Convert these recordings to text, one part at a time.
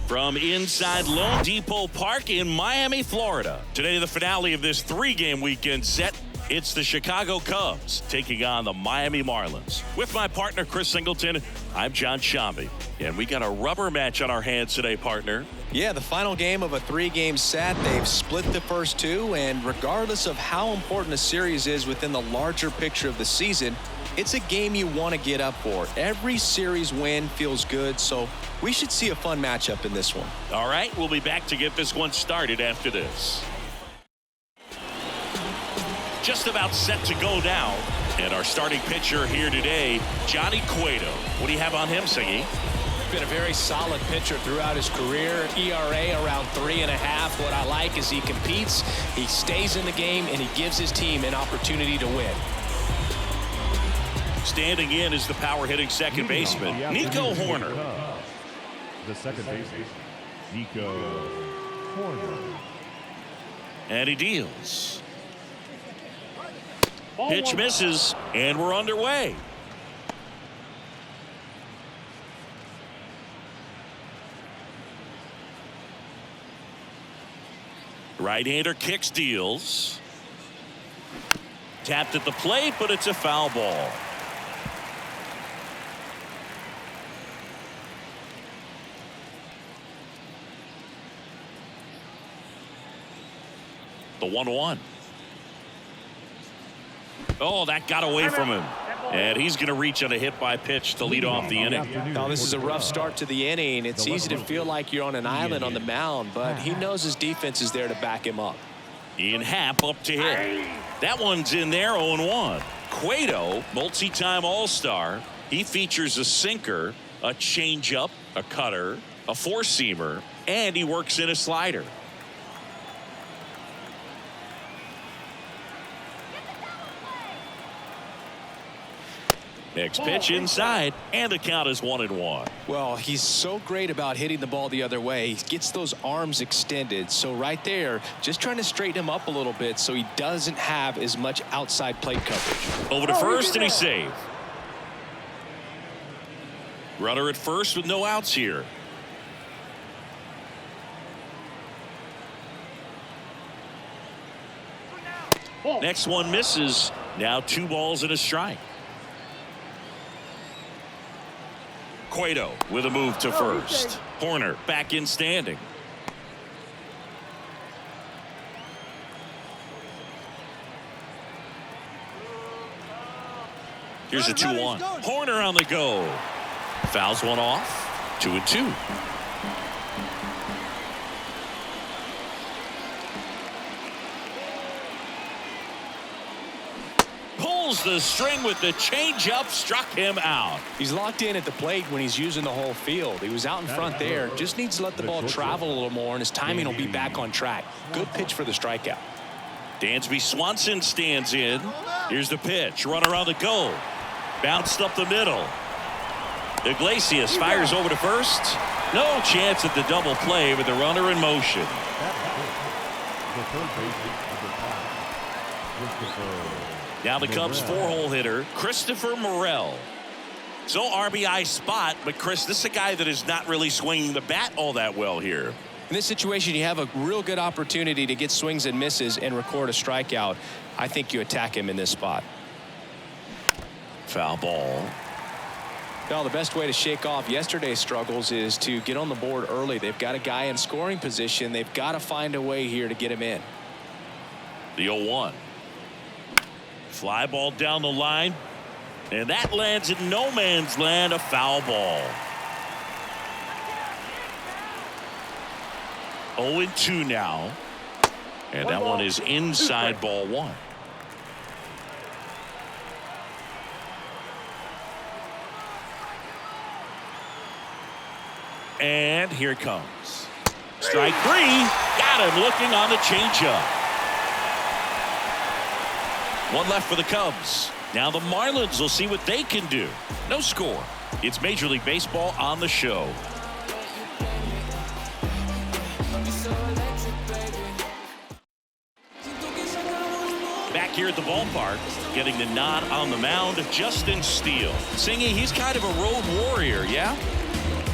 From inside Lone Depot Park in Miami, Florida. Today, the finale of this 3-game weekend set. It's the Chicago Cubs taking on the Miami Marlins. With my partner, Chris Singleton, I'm John Shambi. And we got a rubber match on our hands today, partner. Yeah, the final game of a 3-game set. They've split the first 2, and regardless of how important a series is within the larger picture of the season, it's a game you want to get up for. Every series win feels good, so we should see a fun matchup in this one. All right, we'll be back to get this one started after this. Just about set to go now. And our starting pitcher here today, Johnny Cueto. What do you have on him, Singy? Been a very solid pitcher throughout his career. ERA around 3.5. What I like is he competes, he stays in the game, and he gives his team an opportunity to win. Standing in is the power-hitting second baseman, Nico Horner. The second baseman, Nico Horner. And he deals. Pitch misses, and we're underway. Right-hander kicks, deals. Tapped at the plate, but it's a foul ball. The 1-1. Oh, that got away from him. And he's going to reach on a hit by pitch to lead off the inning. Now, this is a rough start to the inning. It's easy to feel like you're on an island on the mound, but he knows his defense is there to back him up. Ian Happ up to hit. That one's in there, 0-1. Cueto, multi-time All-Star. He features a sinker, a changeup, a cutter, a four-seamer, and he works in a slider. Next pitch inside, and the count is 1-1. Well, he's so great about hitting the ball the other way. He gets those arms extended. So right there, just trying to straighten him up a little bit so he doesn't have as much outside plate coverage. Over to first, and he's saved. Runner at first with no outs here. Next one misses. Now 2 balls and a strike. Cueto with a move to first. Horner back in standing. Here's a 2-1. Horner on the go. Fouls one off. 2-2. Pulls the string with the changeup, struck him out. He's locked in at the plate when he's using the whole field. He was out in front there. Just needs to let the ball travel a little more, and his timing will be back on track. Good pitch for the strikeout. Dansby Swanson stands in. Here's the pitch. Runner on the go. Bounced up the middle. Iglesias fires over to first. No chance at the double play with the runner in motion. Now the Cubs' 4-hole hitter, Christopher Morel. So RBI spot, but Chris, this is a guy that is not really swinging the bat all that well here. In this situation, you have a real good opportunity to get swings and misses and record a strikeout. I think you attack him in this spot. Foul ball. Well, the best way to shake off yesterday's struggles is to get on the board early. They've got a guy in scoring position. They've got to find a way here to get him in. The 0-1. Fly ball down the line, and that lands in no man's land, a foul ball. 0-2 now, and that one is inside ball 1. And here it comes. Strike 3. Got him looking on the changeup. One left for the Cubs. Now the Marlins will see what they can do. No score. It's Major League Baseball on the show. Back here at the ballpark, getting the nod on the mound, Justin Steele. Singy, he's kind of a road warrior, yeah?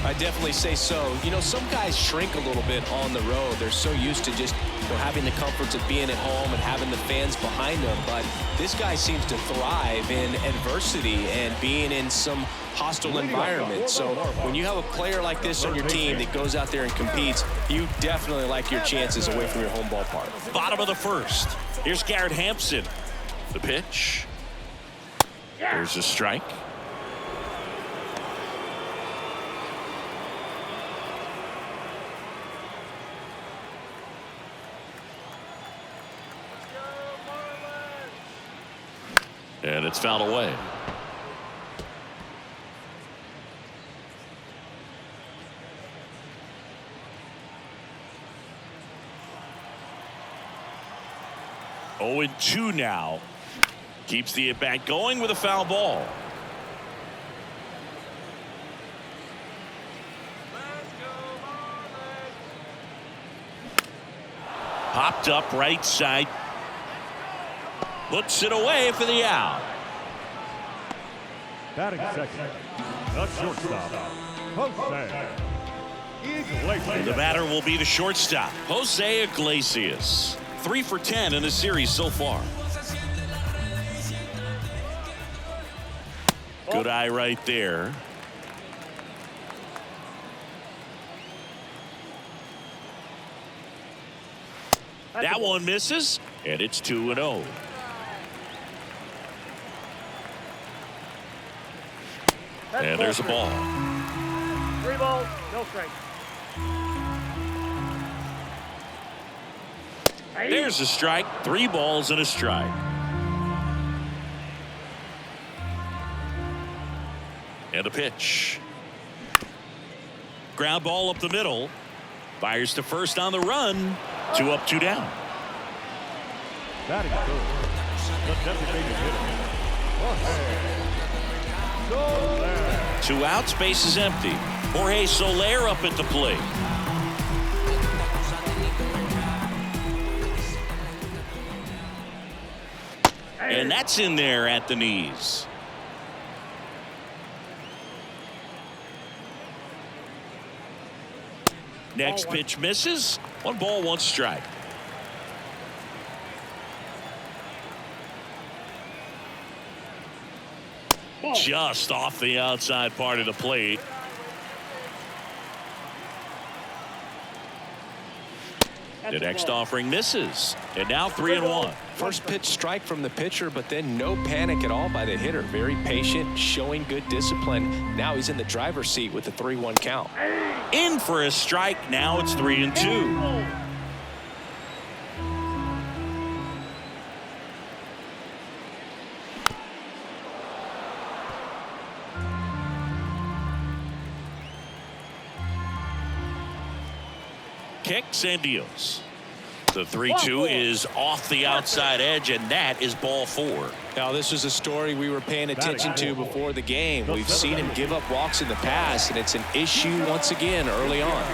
I definitely say so. You know, some guys shrink a little bit on the road. They're so used to just having the comforts of being at home and having the fans behind them. But this guy seems to thrive in adversity and being in some hostile environment. So when you have a player like this on your team that goes out there and competes, you definitely like your chances away from your home ballpark. Bottom of the first. Here's Garrett Hampson. The pitch. There's a strike. And it's fouled away. Oh, and 2 now. Keeps the at-bat going with a foul ball. Popped up right side. Puts it away for the out. Batting second, the shortstop, Jose Iglesias. The batter will be the shortstop, Jose Iglesias. 3 for 10 in the series so far. Good eye right there. That one misses, and it's 2-0. And there's a ball. 3 balls, no strikes. There's a strike. 3 balls and a strike. And a pitch. Ground ball up the middle. Fires to first on the run. 2 up, 2 down. Batting third, the designated hitter, Soler. 2 outs, base is empty. Jorge Soler up at the plate. And that's in there at the knees. Next pitch misses. 1 ball, 1 strike. Just off the outside part of the plate. The next offering misses. And now 3-1. First pitch strike from the pitcher, but then no panic at all by the hitter. Very patient, showing good discipline. Now he's in the driver's seat with the 3-1 count. In for a strike. Now it's 3-2. Kicks and deals. The 3-2 is off the outside edge, and that is ball 4. Now, this was a story we were paying attention to before the game. We've seen him give up walks in the past, and it's an issue once again early on.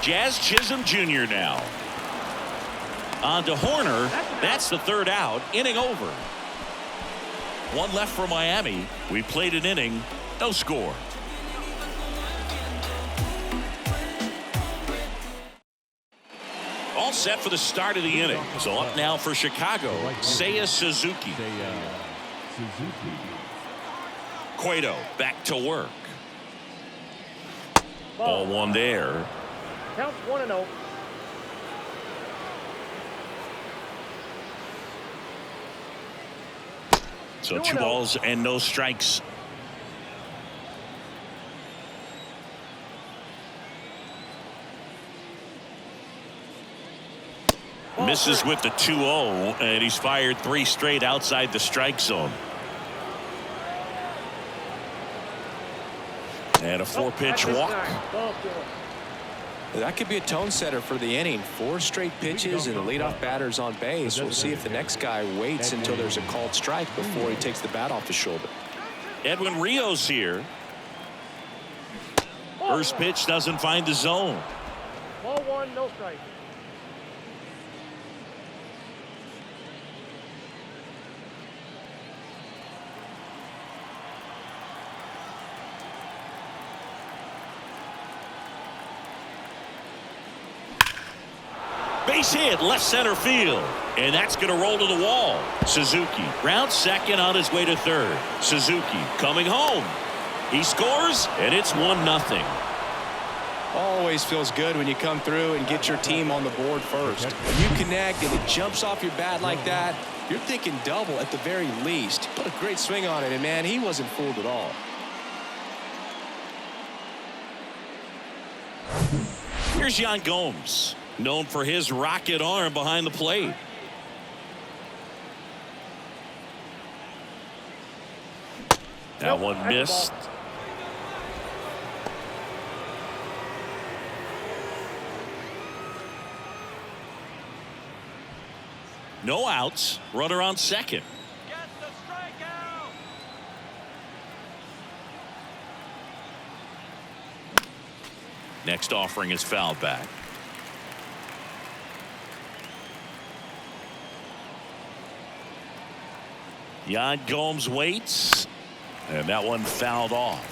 Jazz Chisholm Jr. now. On to Horner. That's the 3rd out. Inning over. 1 left for Miami. We played an inning. No score. All set for the start of the inning. So up now for Chicago, Seiya Suzuki. Cueto back to work. Ball 1 there. Counts 1-0. So 2 balls and no strikes. Misses with the 2-0, and he's fired 3 straight outside the strike zone. And a 4-pitch walk. That could be a tone setter for the inning. 4 straight pitches and the leadoff batter's on base. We'll see if the next guy waits until there's a called strike before he takes the bat off his shoulder. Edwin Rios here. First pitch doesn't find the zone. Ball 1, no strike. Base hit, left center field. And that's going to roll to the wall. Suzuki rounds second on his way to third. Suzuki coming home. He scores, and it's 1-0. Always feels good when you come through and get your team on the board first. When you connect and it jumps off your bat like that, you're thinking double at the very least. Put a great swing on it, and man, he wasn't fooled at all. Here's Yan Gomes, known for his rocket arm behind the plate. That one missed. No outs. Runner on second. Get the strikeout. Next offering is fouled back. Yan Gomes waits, and that one fouled off.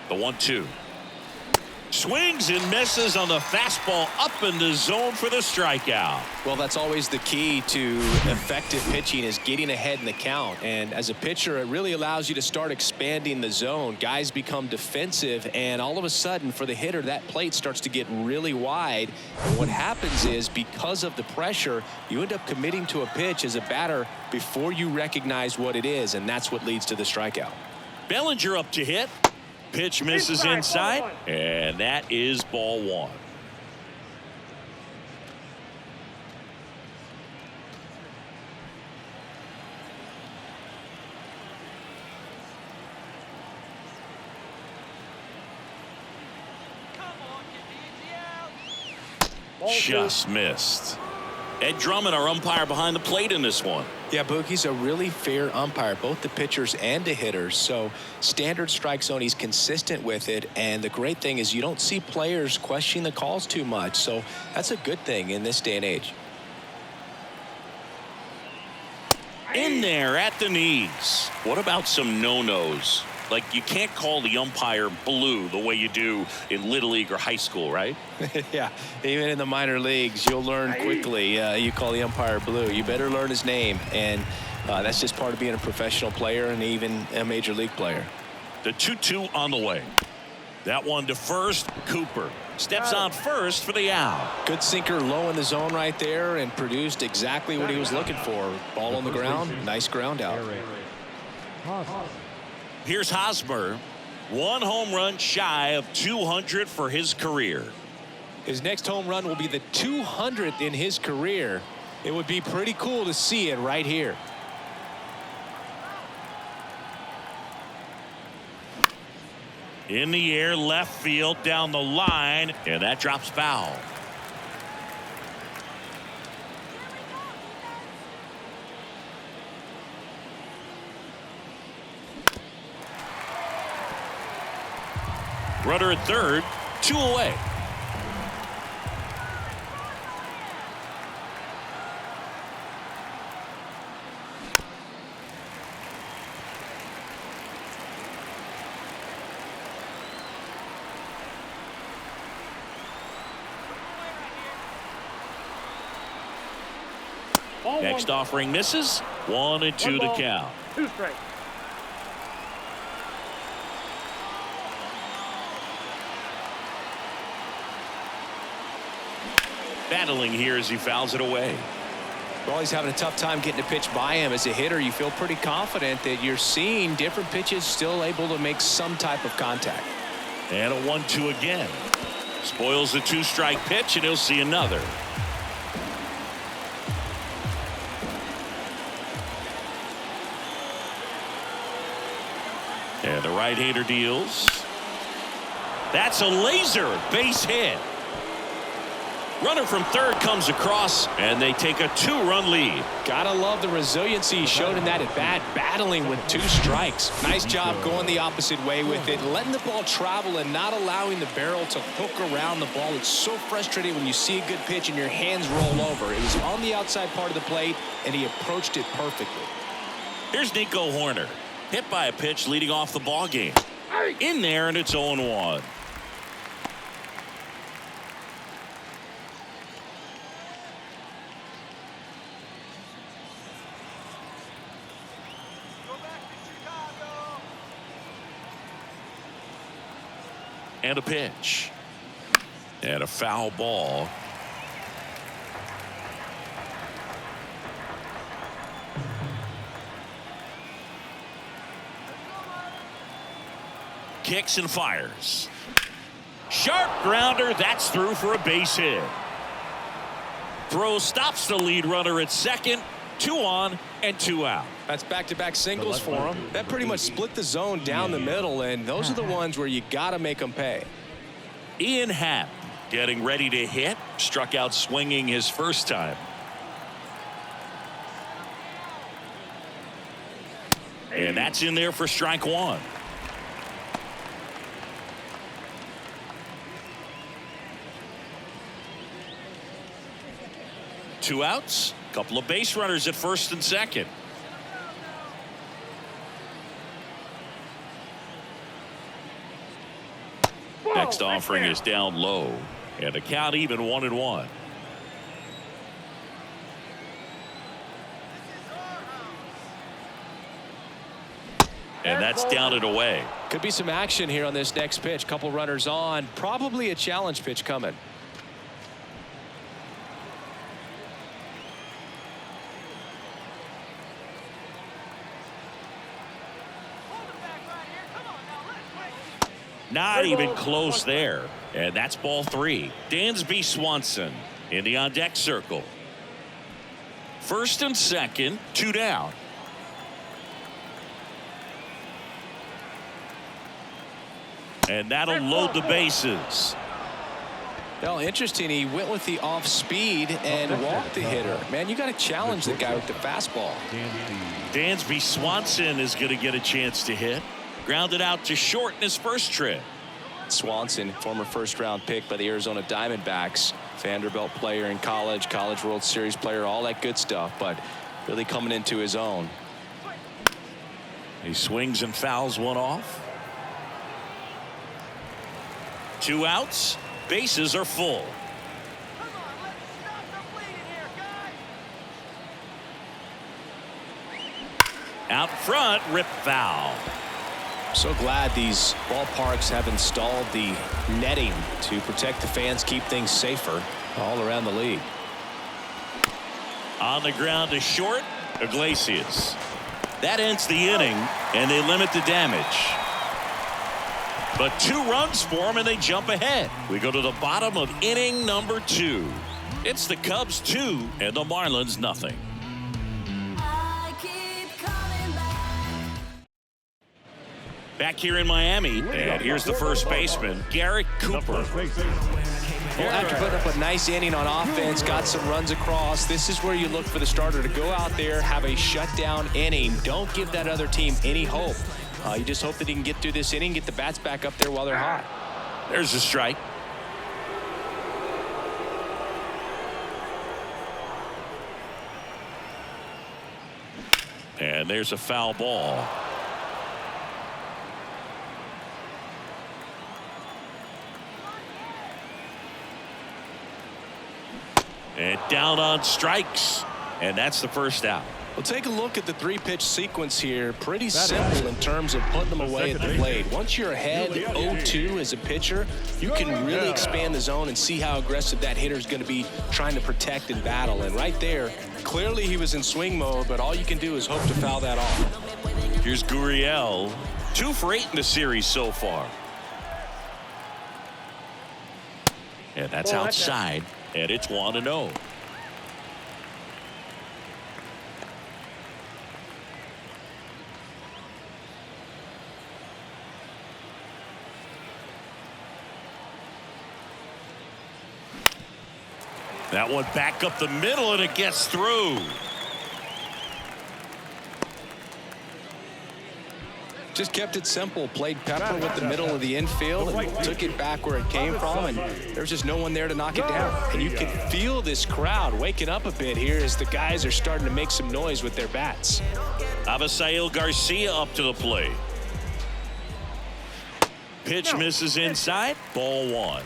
The 1-2. Swings and misses on the fastball up in the zone for the strikeout. Well, that's always the key to effective pitching, is getting ahead in the count. And as a pitcher, it really allows you to start expanding the zone. Guys become defensive, and all of a sudden for the hitter, that plate starts to get really wide. And what happens is, because of the pressure, you end up committing to a pitch as a batter before you recognize what it is, and that's what leads to the strikeout. Bellinger up to hit. Pitch misses inside, and that is ball one. Come on, get the easy out. Just missed. Ed Drummond, our umpire behind the plate in this one. Yeah, Boogie's a really fair umpire, both the pitchers and the hitters. So standard strike zone, he's consistent with it. And the great thing is you don't see players questioning the calls too much. So that's a good thing in this day and age. In there at the knees. What about some no-nos? Like, you can't call the umpire blue the way you do in Little League or high school, right? Yeah, even in the minor leagues, you'll learn quickly. You call the umpire blue. You better learn his name. And that's just part of being a professional player and even a major league player. The 2-2 on the way. That one to first. Cooper steps on first for the out. Good sinker low in the zone right there and produced exactly what he was looking for. Ball on the ground, nice ground out. Here's Hosmer. One home run shy of 200 for his career. His next home run will be the 200th in his career. It would be pretty cool to see it right here. In the air, left field, down the line, and that drops foul. Runner at third, 2 away. Next offering misses. 1-2 to count. 2 strikes. Battling here as he fouls it away. Well, he's having a tough time getting a pitch by him. As a hitter, you feel pretty confident that you're seeing different pitches still able to make some type of contact. And a 1-2 again. Spoils the 2-strike pitch, and he'll see another. And the right-hander deals. That's a laser base hit. Runner from third comes across, and they take a 2-run lead. Gotta love the resiliency he showed in that at bat, battling with 2 strikes. Nice job going the opposite way with it, letting the ball travel and not allowing the barrel to hook around the ball. It's so frustrating when you see a good pitch and your hands roll over. It was on the outside part of the plate, and he approached it perfectly. Here's Nico Horner. Hit by a pitch leading off the ball game. In there, and it's 0-1. And a pitch. And a foul ball. Kicks and fires. Sharp grounder. That's through for a base hit. Throw stops the lead runner at second. 2 on and 2 out. That's back-to-back singles for him. That pretty much split the zone down the middle, and those are the ones where you got to make them pay. Ian Happ getting ready to hit. Struck out swinging his first time. And that's in there for strike 1. Two outs. Couple of base runners at first and second. Next offering is down low. And the count even 1-1. And that's down and away. Could be some action here on this next pitch. Couple runners on. Probably a challenge pitch coming. Not even close there. And that's ball 3. Dansby Swanson in the on deck circle. First and second, 2 down. And that'll load the bases. Well, interesting. He went with the off speed and walked the hitter. Man, you got to challenge the guy with the fastball. Dansby Swanson is going to get a chance to hit. Grounded out to short in his first trip. Swanson, former first-round pick by the Arizona Diamondbacks. Vanderbilt player in college, College World Series player, all that good stuff, but really coming into his own. He swings and fouls one off. 2 outs. Bases are full. Out front, rip foul. So glad these ballparks have installed the netting to protect the fans, keep things safer all around the league. On the ground to short, Iglesias. That ends the inning, and they limit the damage. But 2 runs for them, and they jump ahead. We go to the bottom of inning number 2. It's the Cubs 2 and the Marlins nothing. Back here in Miami, and here's the first baseman, Garrett Cooper. Well, after putting up a nice inning on offense, got some runs across, this is where you look for the starter to go out there, have a shutdown inning. Don't give that other team any hope. You just hope that he can get through this inning, get the bats back up there while they're hot. There's a strike. And there's a foul ball. And down on strikes. And that's the first out. Well, take a look at the 3-pitch sequence here. Pretty simple in terms of putting them away at the plate. Once you're ahead 0-2 as a pitcher, you can really expand the zone and see how aggressive that hitter is going to be trying to protect and battle. And right there, clearly he was in swing mode, but all you can do is hope to foul that off. Here's Gurriel. 2 for 8 in the series so far. And that's outside. And it's 1-0. That one back up the middle, and it gets through. Just kept it simple. Played pepper with the middle of the infield and took it back where it came from, and there's just no one there to knock it down. And you can feel this crowd waking up a bit here as the guys are starting to make some noise with their bats. Avisail Garcia up to the plate. Pitch misses inside. Ball 1.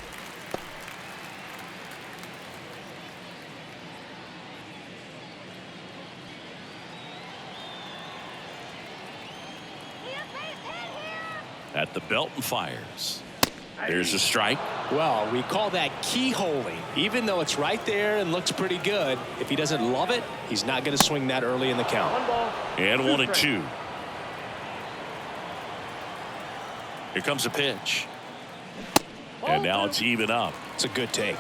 At the belt and fires. There's a strike. Well, we call that keyholing. Even though it's right there and looks pretty good, if he doesn't love it, he's not going to swing that early in the count. 1 ball. And 1-2. Here comes a pitch. And now it's even up. It's a good take.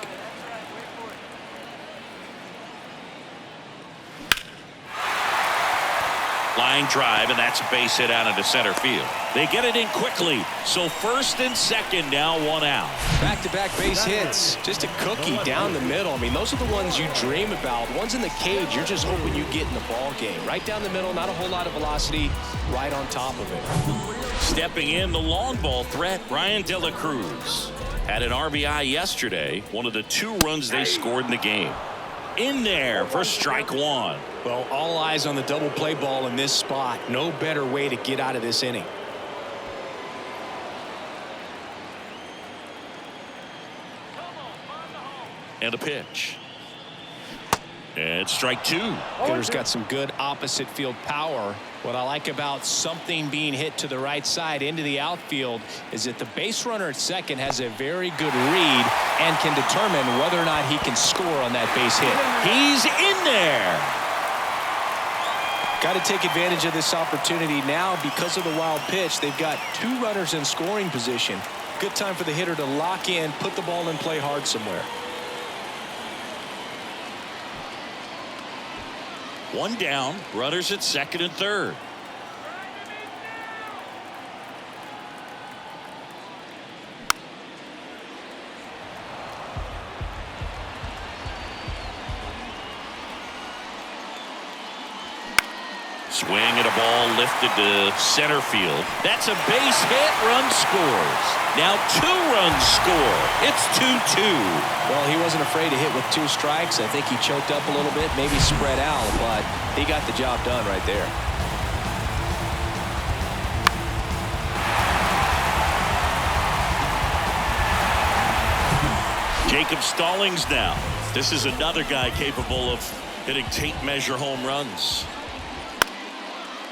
Line drive, and that's a base hit out into center field. They get it in quickly. So first and second, now 1 out. Back-to-back base hits. Just a cookie down the middle. I mean, those are the ones you dream about. Ones in the cage, you're just hoping you get in the ball game. Right down the middle, not a whole lot of velocity, right on top of it. Stepping in, the long ball threat, Brian De La Cruz. Had an RBI yesterday, one of the 2 runs they scored in the game. In there for strike 1. Well, all eyes on the double play ball in this spot. No better way to get out of this inning. And a pitch. And strike 2. Hitter's got some good opposite field power. What I like about something being hit to the right side into the outfield is that the base runner at second has a very good read and can determine whether or not he can score on that base hit. He's in there. Got to take advantage of this opportunity now because of the wild pitch. They've got 2 runners in scoring position. Good time for the hitter to lock in, put the ball in play hard somewhere. 1 down, runners at second and third. Swing and a ball lifted to center field. That's a base hit. Run scores. Now 2 runs score. It's 2-2. Well, he wasn't afraid to hit with 2 strikes. I think he choked up a little bit, maybe spread out, but he got the job done right there. Jacob Stallings now. This is another guy capable of hitting tape measure home runs.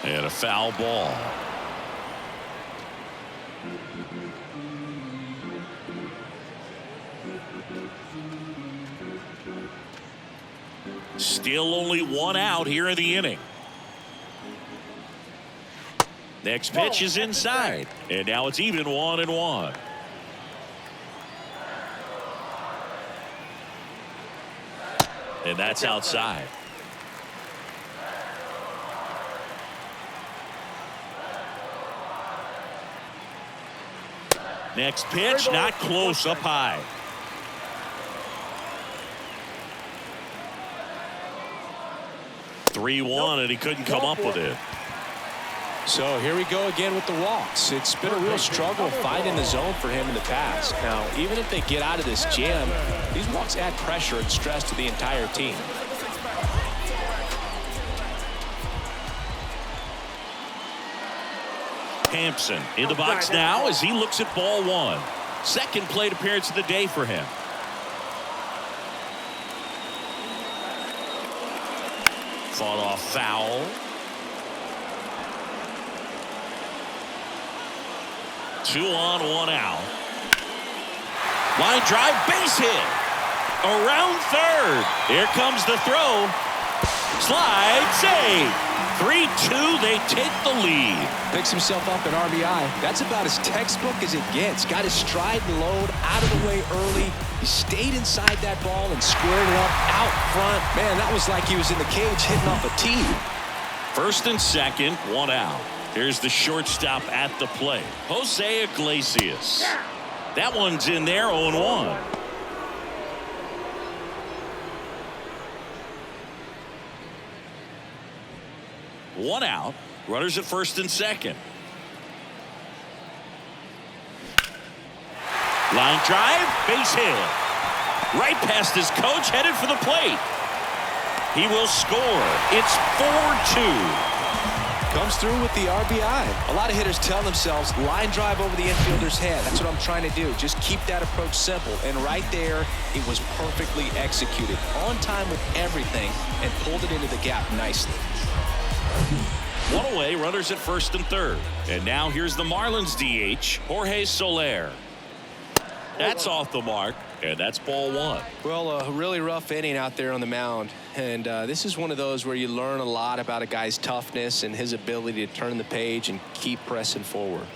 And a foul ball. Still only 1 out here in the inning. Next pitch is inside. And now it's even 1-1. And that's outside. Next pitch, not close, up high. (3-1), and he couldn't come up with it. So here we go again with the walks. It's been a real struggle finding the zone for him in the past. Now, even if they get out of this jam, these walks add pressure and stress to the entire team. Hampson in the box now as he looks at ball 1. Second plate appearance of the day for him. Fought off foul. 2 on, 1 out. Line drive, base hit. Around third. Here comes the throw. Slide, save. 3-2, they take the lead. Picks himself up an RBI. That's about as textbook as it gets. Got his stride and load out of the way early. He stayed inside that ball and squared it up out front. Man, that was like he was in the cage hitting off a tee. First and second, 1 out. Here's the shortstop at the plate, Jose Iglesias. That one's in there, 0-1. One out. Runners at first and second. Line drive, base hit. Right past his coach, headed for the plate. He will score. It's 4-2. Comes through with the RBI. A lot of hitters tell themselves, line drive over the infielder's head. That's what I'm trying to do. Just keep that approach simple. And right there, it was perfectly executed. On time with everything, and pulled it into the gap nicely. One away, runners at first and third. And now here's the Marlins DH, Jorge Soler. That's off the mark, and that's ball one. Well, a really rough inning out there on the mound. And this is one of those where you learn a lot about a guy's toughness and his ability to turn the page and keep pressing forward.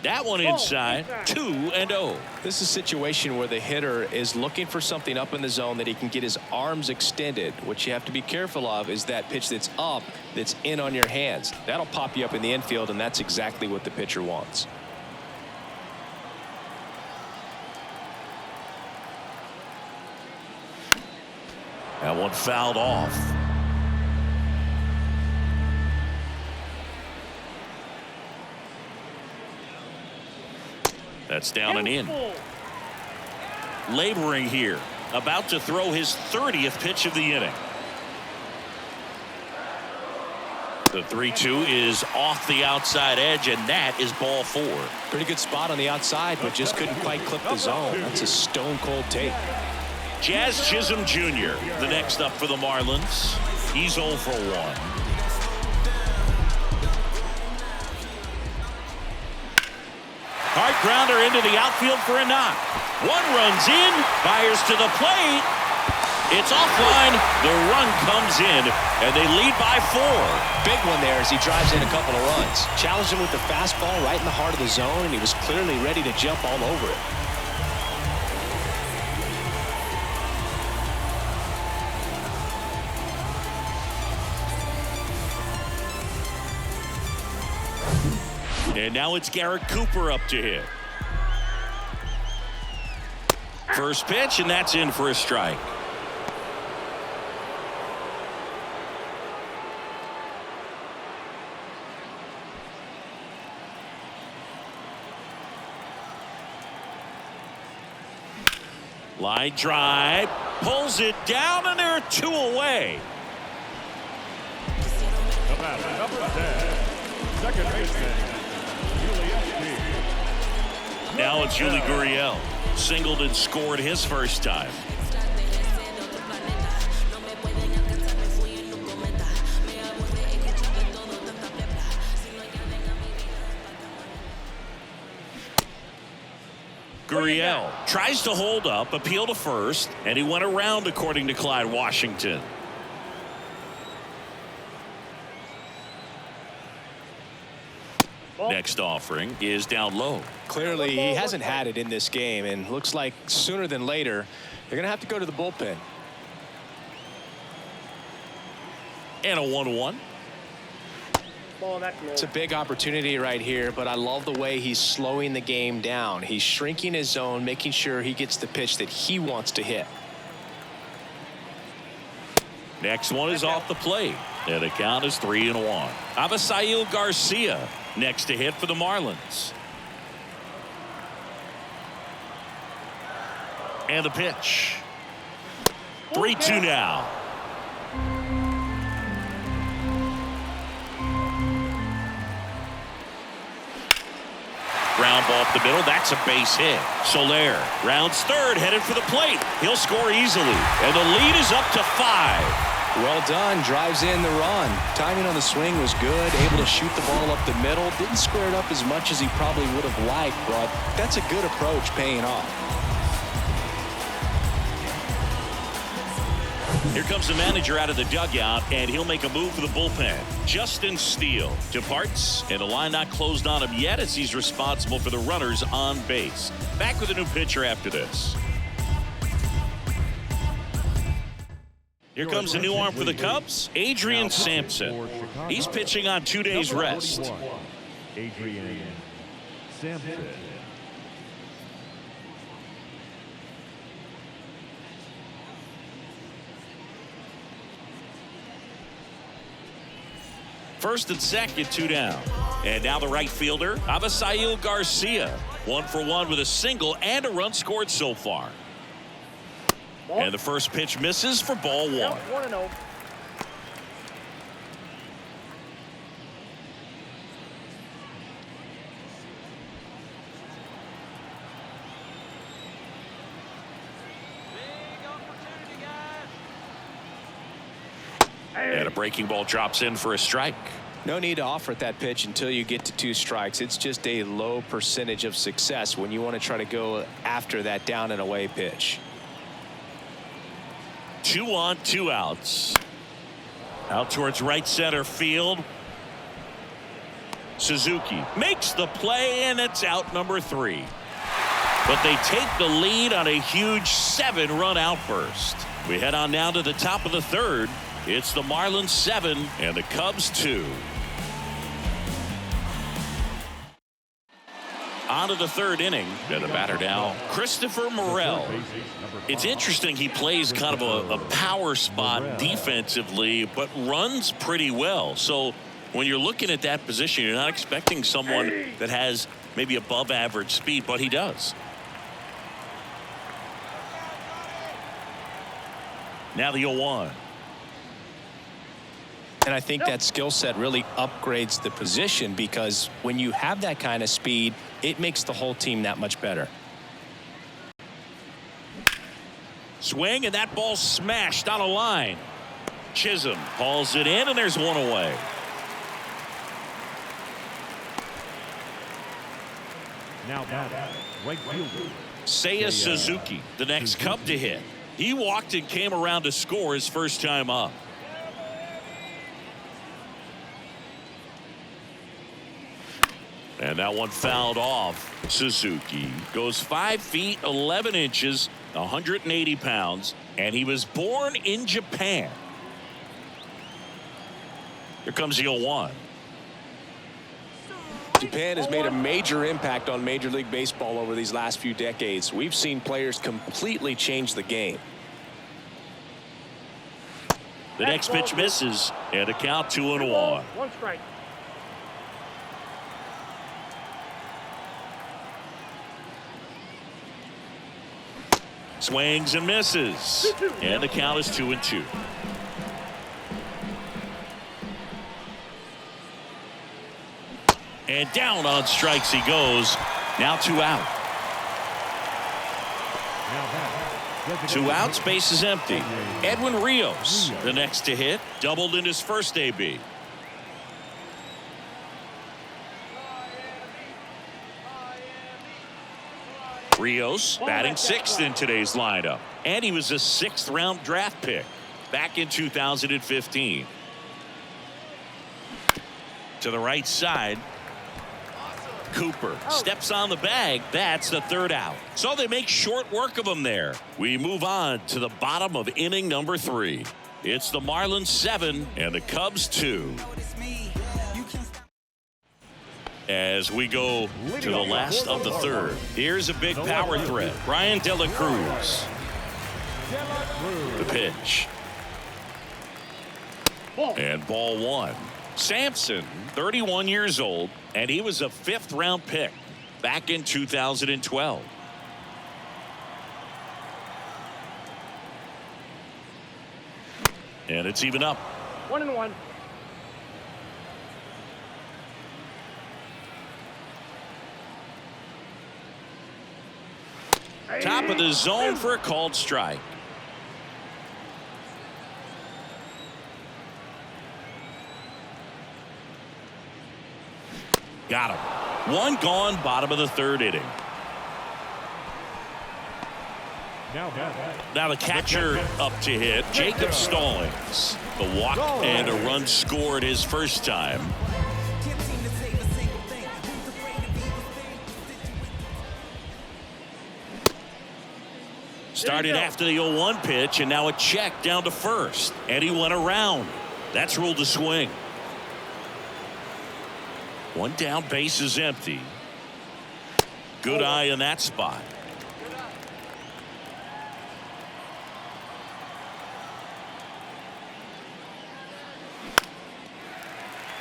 That one inside, 2-0. This is a situation where the hitter is looking for something up in the zone that he can get his arms extended. What you have to be careful of is that pitch that's up, that's in on your hands. That'll pop you up in the infield, and that's exactly what the pitcher wants. That one fouled off. That's down and in. Laboring here, about to throw his 30th pitch of the inning. The 3-2 is off the outside edge, and that is ball four. Pretty good spot on the outside, but just couldn't quite clip the zone. That's a stone cold take. Jazz Chisholm Jr., the next up for the Marlins. He's 0 for 1. Hard grounder into the outfield for a knock. One runs in, fires to the plate. It's offline. The run comes in, and they lead by 4. Big one there as he drives in a couple of runs. Challenged him with the fastball right in the heart of the zone, and he was clearly ready to jump all over it. And now it's Garrett Cooper up to hit. First pitch, and that's in for a strike. Line drive, pulls it down, and there are 2 away. The batter, number 10, second baseman. Now it's Yuli Gurriel. Singled and scored his first time. Gurriel tries to hold up, appeal to first, and he went around according to Clyde Washington. Next offering is down low. Clearly, he hasn't had it in this game, and looks like sooner than later, they're going to have to go to the bullpen. And a 1-1. It's a big opportunity right here, but I love the way he's slowing the game down. He's shrinking his zone, making sure he gets the pitch that he wants to hit. Next one is off the plate, and the count is 3-1. Avisail Garcia next to hit for the Marlins. And the pitch. 3-2 now. Ground ball up the middle. That's a base hit. Soler rounds third, headed for the plate. He'll score easily, and the lead is up to 5. Well done. Drives in the run. Timing on the swing was good. Able to shoot the ball up the middle. Didn't square it up as much as he probably would have liked, but that's a good approach paying off. Here comes the manager out of the dugout, and he'll make a move for the bullpen. Justin Steele departs, and the line not closed on him yet as he's responsible for the runners on base. Back with a new pitcher after this. Here comes the new arm for the Cubs, Adrian Sampson. He's pitching on 2 days rest. Adrian Sampson. First and second, 2 down. And now the right fielder, Avisail Garcia. 1 for 1 with a single and a run scored so far. Ball. And the first pitch misses for ball 1. Count 1-0. Big opportunity, guys. And a breaking ball drops in for a strike. No need to offer at that pitch until you get to 2 strikes. It's just a low percentage of success when you want to try to go after that down and away pitch. 2 on, 2 outs. Out towards right center field. Suzuki makes the play, and it's out number 3. But they take the lead on a huge 7-run outburst. We head on now to the top of the 3rd. It's the Marlins 7 and the Cubs 2. On to the 3rd inning. And the batter now, Christopher Morel. It's interesting, he plays kind of a power spot defensively, but runs pretty well. So when you're looking at that position, you're not expecting someone that has maybe above average speed, but he does. Now the 0-1. And I think that skill set really upgrades the position, because when you have that kind of speed, it makes the whole team that much better. Swing, and that ball smashed on a line. Chisholm hauls it in, and there's 1 away. Now batting, right fielder. Seiya Suzuki, the next Cub to hit. He walked and came around to score his first time up. And that one fouled off. Suzuki goes 5 feet 11 inches, 180 pounds, and he was born in Japan. Here comes the 0-1. Japan has made a major impact on Major League Baseball over these last few decades. We've seen players completely change the game. The next pitch misses, and a count 2-1. 1 strike. Swings and misses, and the count is 2-2. And down on strikes he goes. Now 2 out. 2 outs, base is empty. Edwin Rios, the next to hit, doubled in his first AB. Rios batting 6th in today's lineup, and he was a 6th-round draft pick back in 2015. To the right side, Cooper steps on the bag. That's the 3rd out. So they make short work of him there. We move on to the bottom of inning number 3. It's the Marlins 7 and the Cubs 2. As we go to the last of the 3rd, here's a big power threat. Brian De La Cruz. The pitch. And ball 1. Sampson, 31 years old, and he was a 5th-round pick back in 2012. And it's even up. 1-1. Top of the zone for a called strike. Got him. 1 gone, bottom of the 3rd inning. Now the catcher up to hit, Jacob Stallings. The walk and a run scored his first time. Started after the 0-1 pitch, and now a check down to first. And he went around. That's ruled a swing. 1 down, base is empty. Good eye in that spot.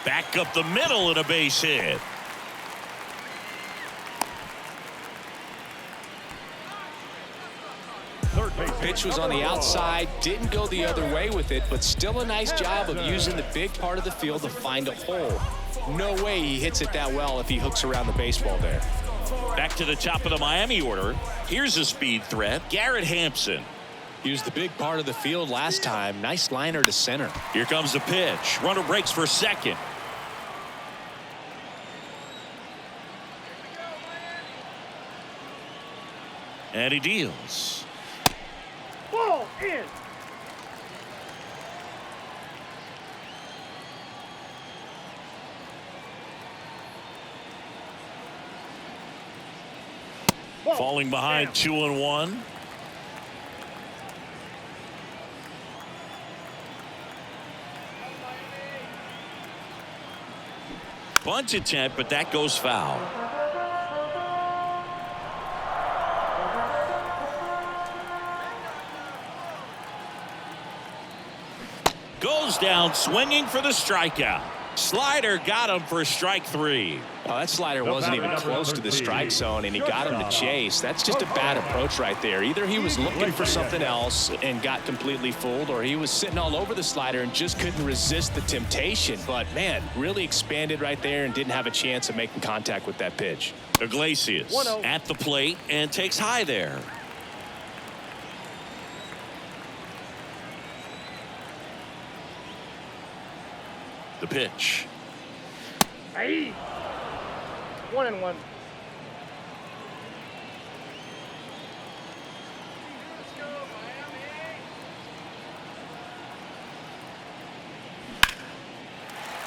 Back up the middle and a base hit. Pitch was on the outside, didn't go the other way with it, but still a nice job of using the big part of the field to find a hole. No way he hits it that well if he hooks around the baseball there. Back to the top of the Miami order. Here's a speed threat, Garrett Hampson. Used the big part of the field last time. Nice liner to center. Here comes the pitch. Runner breaks for second. And he deals. Ball in. Ball Falling behind down. 2-1. Bunt attempt, but that goes foul. Goes down swinging for the strikeout. Slider got him for strike 3. Oh, that slider wasn't even close to the strike zone, and he got him to chase. That's just a bad approach right there. Either he was looking for something else and got completely fooled, or he was sitting all over the slider and just couldn't resist the temptation. But, man, really expanded right there and didn't have a chance of making contact with that pitch. Iglesias 1-0. at the plate and takes high there. The pitch. Aye. 1-1.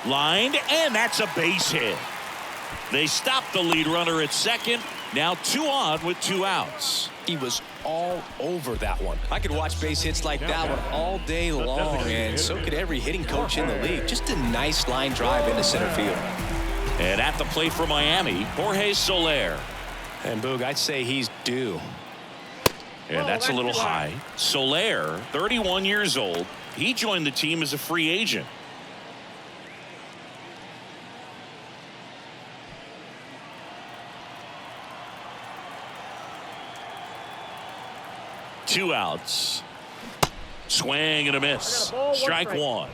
Lined, and that's a base hit. They stopped the lead runner at second. Now 2 on with 2 outs. He was all over that one. I could watch base hits like that one all day long, and so could every hitting coach in the league. Just a nice line drive into center field. And at the plate for Miami, Jorge Soler. And Boog, I'd say he's due. And that's a little high. Soler, 31 years old. He joined the team as a free agent. Two outs. Swing and a miss. Strike 1.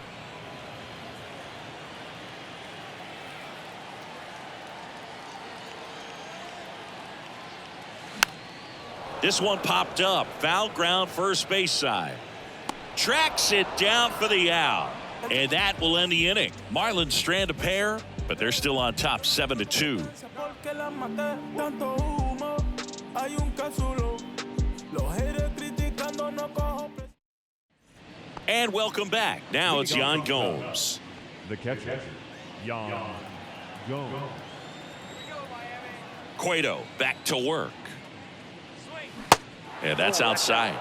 This one popped up. Foul ground, first base side. Tracks it down for the out. And that will end the inning. Marlins strand a pair, but they're still on top 7-2. And welcome back. Now it's Yan Gomes. The catcher, Yan Gomes. Cueto back to work. And that's outside.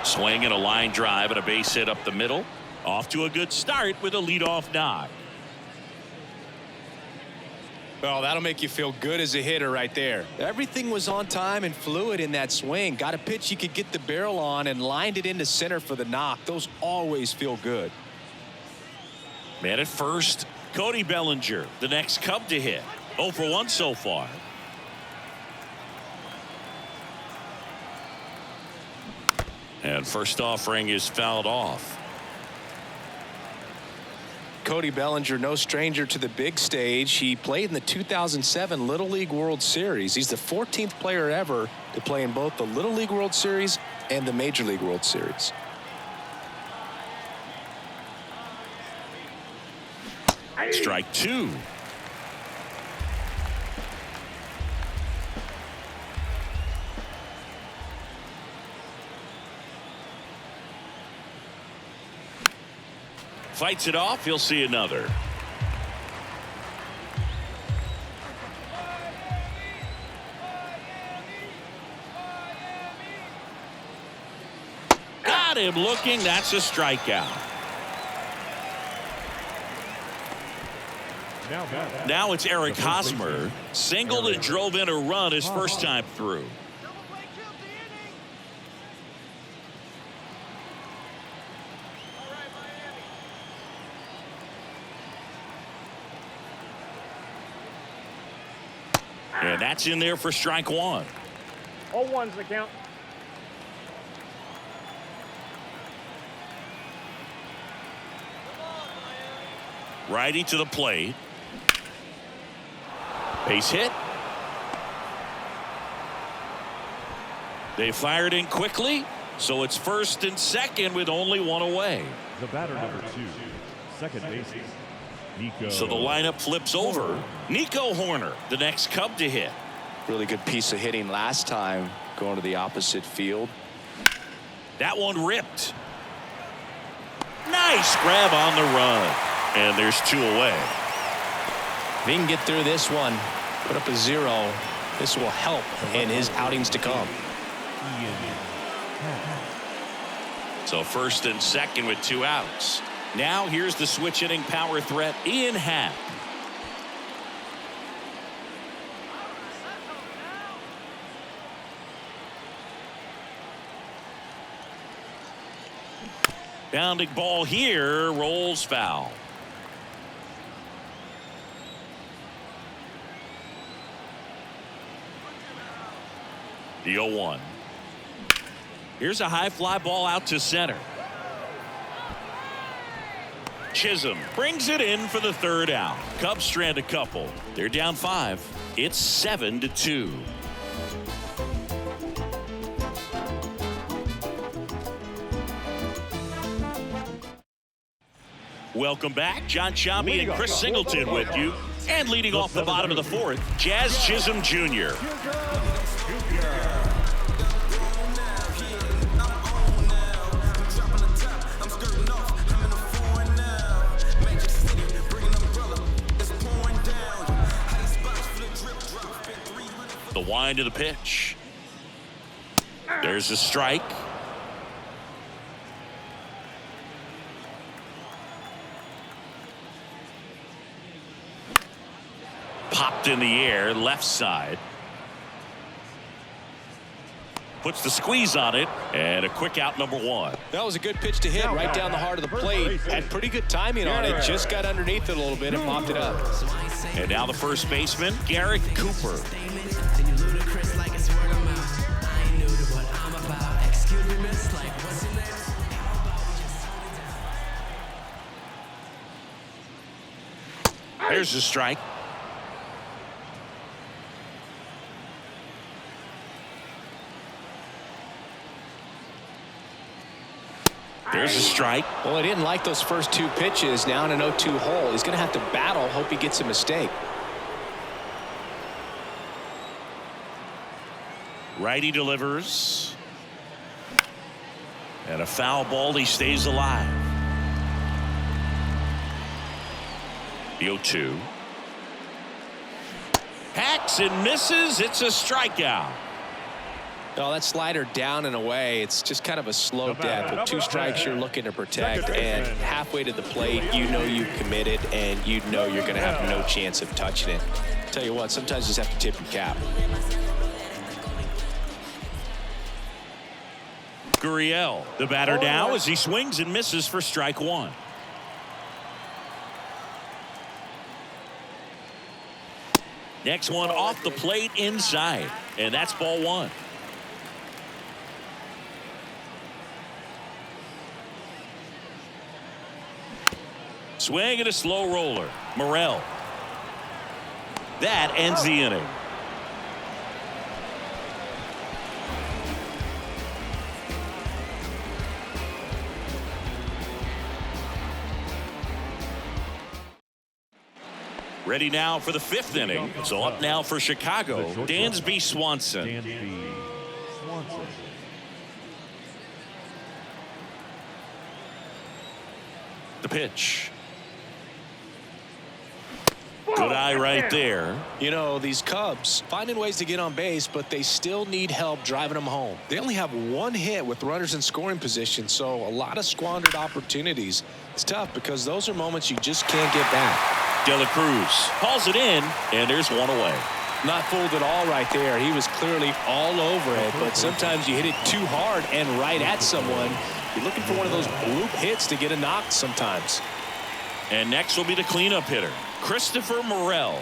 Swing and a line drive and a base hit up the middle. Off to a good start with a leadoff knock. Well, that'll make you feel good as a hitter right there. Everything was on time and fluid in that swing. Got a pitch you could get the barrel on and lined it into center for the knock. Those always feel good. Man at first, Cody Bellinger, the next Cub to hit. 0 for 1 so far. And first offering is fouled off. Cody Bellinger, no stranger to the big stage. He played in the 2007 Little League World Series. He's the 14th player ever to play in both the Little League World Series and the Major League World Series. Strike 2. Fights it off. He'll see another. Got him looking. That's a strikeout. Now it's Eric Hosmer. Singled and drove in a run his first time through. And that's in there for strike one. 0-1's the count. Righty to the plate. Base hit. They fired in quickly, so it's first and second with only one away. The batter, number 2, second baseman, Nico. So the lineup flips over. Nico Horner, the next Cub to hit. Really good piece of hitting last time, going to the opposite field. That one ripped. Nice grab on the run. And there's 2 away. If he can get through this one, put up a 0, this will help in his outings to come. So first and second with 2 outs. Now here's the switch hitting power threat, Ian Happ. Bounding ball here, rolls foul. The 0-1. Here's a high fly ball out to center. Chisholm brings it in for the 3rd out. Cubs strand a couple. They're down 5. It's 7-2. Welcome back. John Sciambi and Chris Singleton with you. And leading off the bottom of the 4th, Jazz Chisholm Jr. The wind of the pitch. There's a strike. Popped in the air, left side. Puts the squeeze on it, and a quick out, number 1. That was a good pitch to hit right down the heart of the plate. Had pretty good timing on it. Just got underneath it a little bit and popped it up. And now the first baseman, Garrett Cooper. There's the strike. There's a strike. Well, he didn't like those first 2 pitches. Now in an 0-2 hole. He's going to have to battle. Hope he gets a mistake. Righty delivers. And a foul ball. He stays alive. The 0-2. Hacks and misses. It's a strikeout. Oh, that slider down and away. It's just kind of a slow death. With 2 strikes, you're looking to protect. And halfway to the plate, you know you've committed, and you know you're going to have no chance of touching it. Tell you what, sometimes you just have to tip your cap. Gurriel, the batter now as he swings and misses for strike 1. Next one off the plate inside, and that's ball 1. Swing and a slow roller. Morel. That ends the inning. Ready now for the 5th inning. So up now for Chicago, Dansby Swanson. Dansby Swanson. The pitch. Good eye right there. You know, these Cubs finding ways to get on base, but they still need help driving them home. They only have 1 hit with runners in scoring position, so a lot of squandered opportunities. It's tough because those are moments you just can't get back. De La Cruz calls it in, and there's 1 away. Not fooled at all right there. He was clearly all over it, but sometimes you hit it too hard and right at someone. You're looking for one of those bloop hits to get a knock sometimes. And next will be the cleanup hitter, Christopher Morel.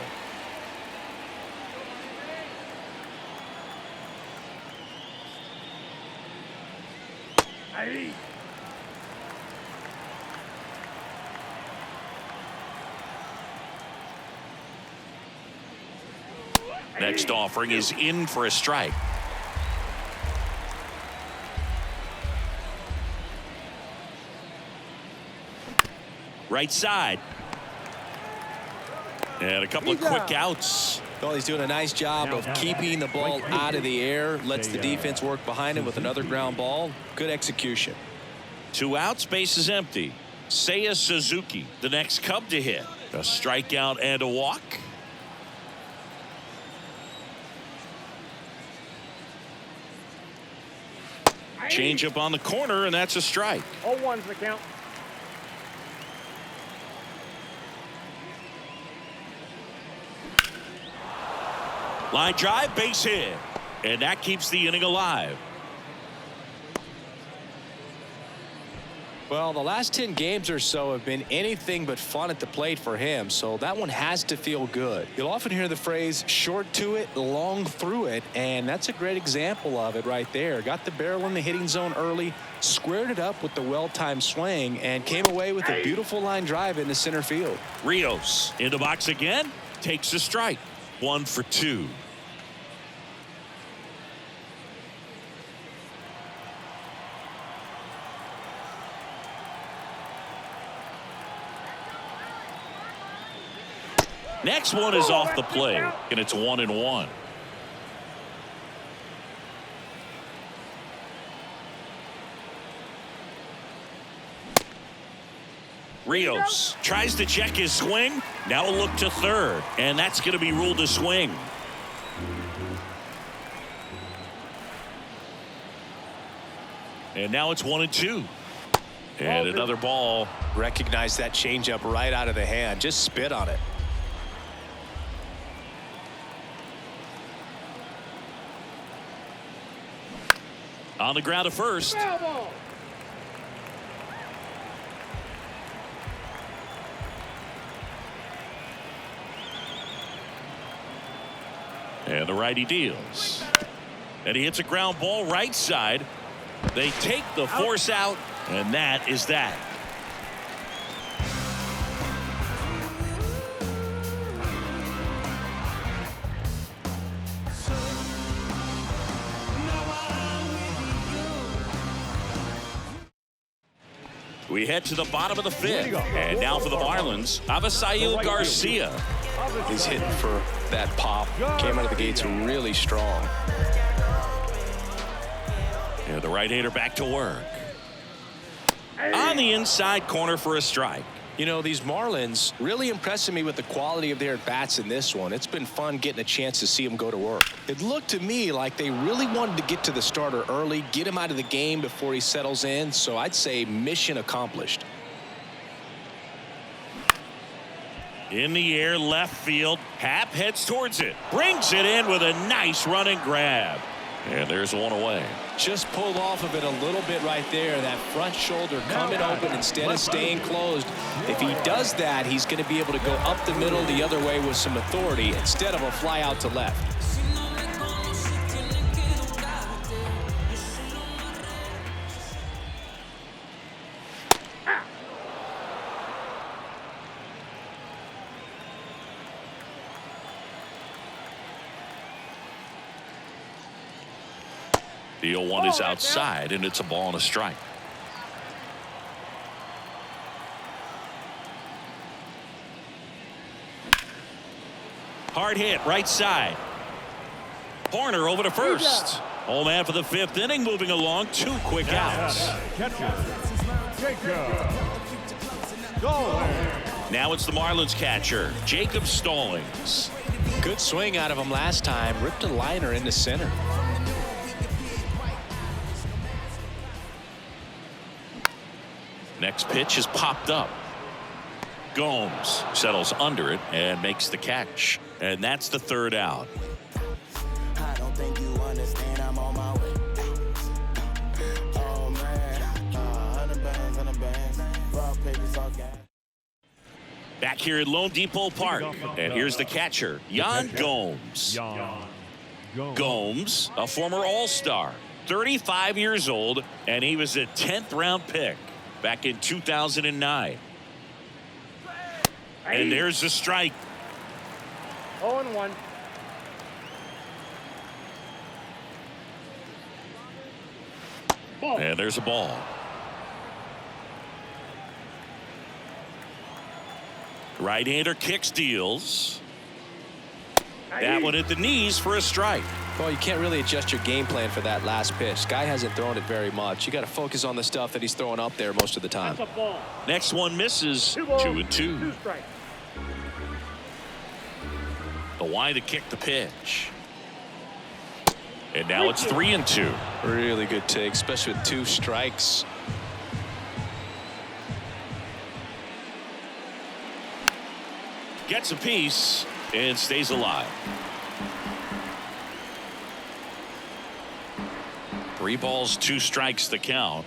Next offering is in for a strike. Right side. And a couple of quick outs. Well, he's doing a nice job of keeping the ball out of the air. Lets the defense work behind him with another ground ball. Good execution. 2 outs, base is empty. Seiya Suzuki, the next Cub to hit. A strikeout and a walk. Change up on the corner, and that's a strike. 0-1's the count. Line drive, base hit. And that keeps the inning alive. Well, the last 10 games or so have been anything but fun at the plate for him, so that one has to feel good. You'll often hear the phrase short to it, long through it, and that's a great example of it right there. Got the barrel in the hitting zone early, squared it up with the well-timed swing, and came away with a beautiful line drive into center field. Rios in the box again, takes a strike. 1 for 2. Next one is off the plate, and it's 1-1. Rios tries to check his swing. Now a look to third, and that's going to be ruled a swing. And now it's 1-2. And another ball. Recognize that changeup right out of the hand. Just spit on it. On the ground to first. And the righty deals. And he hits a ground ball right side. They take the force out, and that is that. We head to the bottom of the 5th. And now for the Marlins, Avisail Garcia. He's hitting for that pop. Came out of the gates really strong. And the right-hander back to work. On the inside corner for a strike. You know, these Marlins really impressing me with the quality of their at-bats in this one. It's been fun getting a chance to see them go to work. It looked to me like they really wanted to get to the starter early, get him out of the game before he settles in. So I'd say mission accomplished. In the air, left field. Happ heads towards it. Brings it in with a nice running grab. And there's one away. Just pulled off of it a little bit right there. That front shoulder coming open instead of staying closed. If he does that, he's going to be able to go up the middle the other way with some authority instead of a fly out to left. The 0-1 is outside, and it's a ball and a strike. Hard hit, right side. Horner over to first. Home man for the 5th inning, moving along. 2 quick outs. Now it's the Marlins catcher, Jacob Stallings. Good swing out of him last time. Ripped a liner into center. Next pitch is popped up. Gomes settles under it and makes the catch. And that's the 3rd out. I don't think you understand, I'm on my way. Oh man, 100 bands, raw papers, all gas. Back here at Lone Depot Park. And here's the catcher, Yan Gomes. Gomes, a former All-Star. 35 years old, and he was a 10th round pick back in 2009. And there's the strike. 0-1. And there's a ball. Right-hander kicks, deals. That one at the knees for a strike. Well, you can't really adjust your game plan for that last pitch. Guy hasn't thrown it very much. You got to focus on the stuff that he's throwing up there most of the time. That's a ball. Next one misses. 2-2. 2-2. Strikes. The wind to kick the pitch. And now it's 3-2. Really good take, especially with 2 strikes. Gets a piece and stays alive. 3 balls, 2 strikes to count.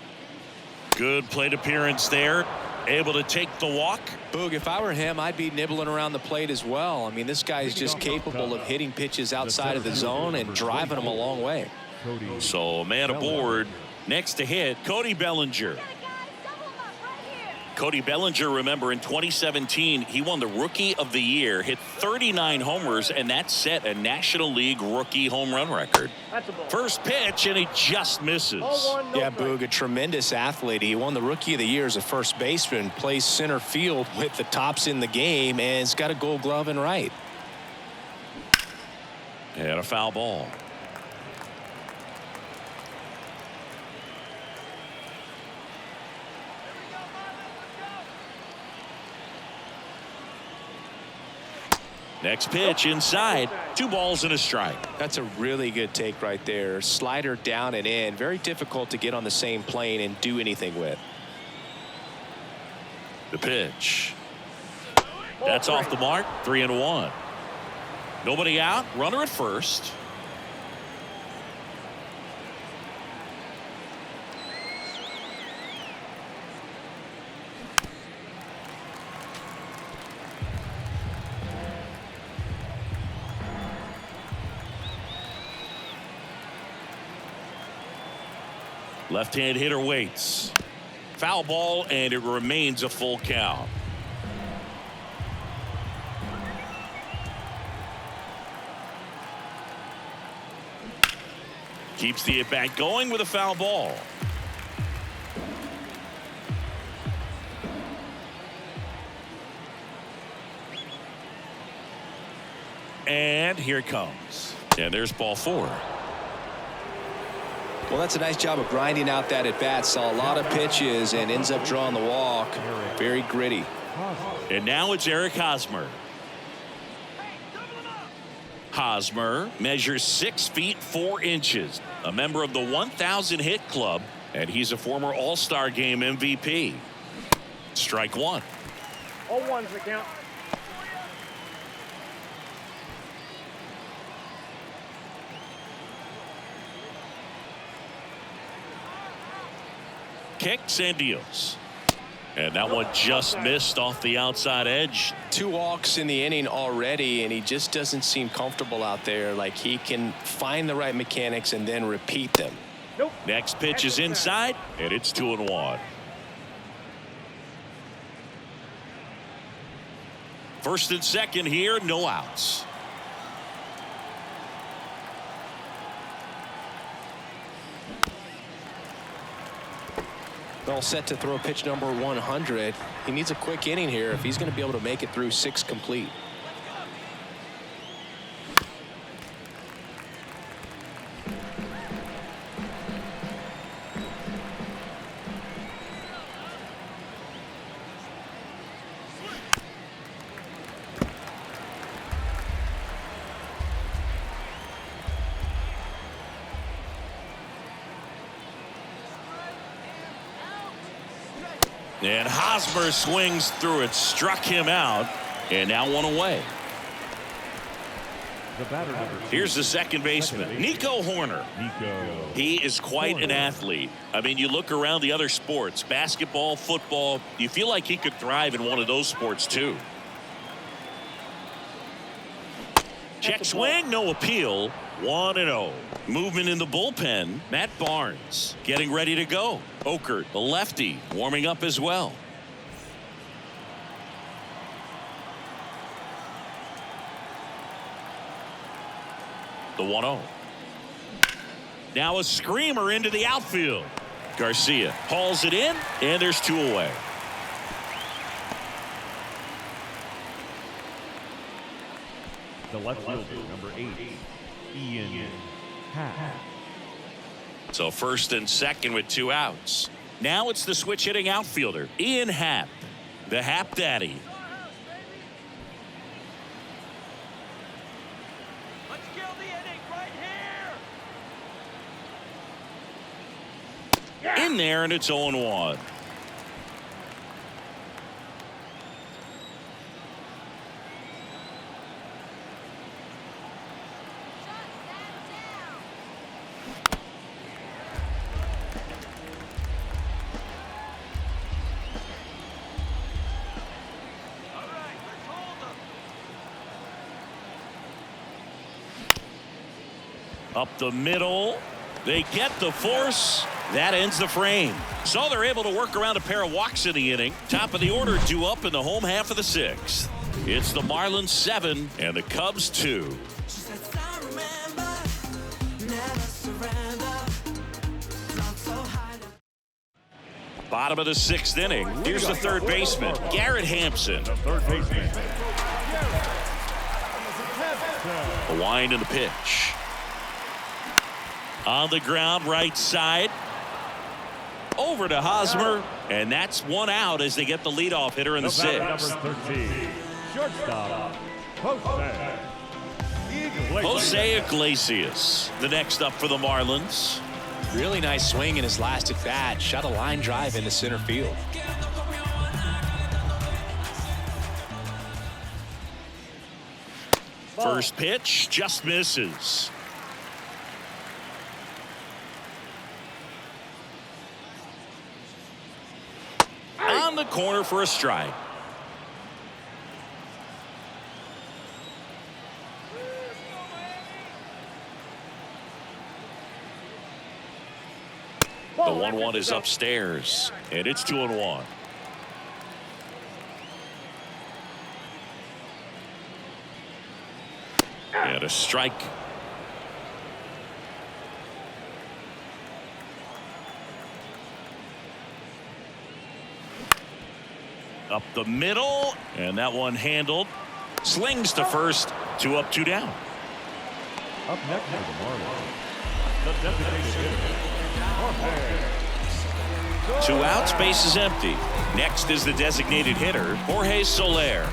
Good plate appearance there. Able to take the walk. Boog, if I were him, I'd be nibbling around the plate as well. I mean, this guy is just capable of hitting pitches outside of the zone and driving them a long way. So, man aboard. Next to hit, Cody Bellinger. Cody Bellinger, remember, in 2017, he won the Rookie of the Year, hit 39 homers, and that set a National League rookie home run record. That's a ball. First pitch, and he just misses. 0-1. Yeah, Boog, a tremendous athlete. He won the Rookie of the Year as a first baseman, plays center field with the tops in the game, and has got a Gold Glove in right. And a foul ball. Next pitch inside. 2 balls and a strike. That's a really good take right there. Slider down and in. Very difficult to get on the same plane and do anything with. The pitch. That's off the mark. 3-1. Nobody out. Runner at first. Left-hand hitter waits. Foul ball, and it remains a full count. Keeps the at-bat going with a foul ball. And here it comes. And there's ball 4. Well, that's a nice job of grinding out that at-bat. Saw a lot of pitches and ends up drawing the walk. Very gritty. And now it's Eric Hosmer. Hosmer measures 6 feet 4 inches. A member of the 1,000 hit club. And he's a former All-Star Game MVP. Strike 1. 0-1's the count. Kicks and deals. And that one just missed off the outside edge. 2 walks in the inning already, and he just doesn't seem comfortable out there. Like he can find the right mechanics and then repeat them. Nope. Next pitch is inside, and it's 2-1. First and second here, no outs. All set to throw pitch number 100. He needs a quick inning here if he's going to be able to make it through 6 complete. And Hosmer swings through it, struck him out, and now 1 away. Here's the second baseman, Nico Horner. He is quite an athlete. I mean, you look around the other sports, basketball, football, you feel like he could thrive in one of those sports too. Check swing, no appeal. 1-0. Movement in the bullpen. Matt Barnes getting ready to go. Okert, the lefty, warming up as well. The 1-0. Now a screamer into the outfield. Garcia hauls it in, and there's 2 away. The left fielder, number 8, Ian Happ. So first and second with 2 outs. Now it's the switch hitting outfielder, Ian Happ, the Happ Daddy. Let's kill the inning right here. In there, and it's 0-1. Up the middle. They get the force. That ends the frame. So they're able to work around a pair of walks in the inning. Top of the order due up in the home half of the 6th. It's the Marlins 7 and the Cubs 2. Bottom of the 6th inning. Here's the third baseman, Garrett Hampson. Third baseman. A wind in the pitch. On the ground, right side. Over to Hosmer, and that's 1 out as they get the leadoff hitter in the 6th. Number 13, shortstop, Jose Iglesias, the next up for the Marlins. Really nice swing in his last at bat. Shot a line drive into center field. First pitch just misses. On the corner for a strike. The 1-1 is upstairs, and it's 2-1. And a strike. Up the middle, and that one handled. Slings to first. 2 up, 2 down. Up next for the Marlins, the designated hitter, Jorge. 2 outs, base is empty. Next is the designated hitter, Jorge Soler.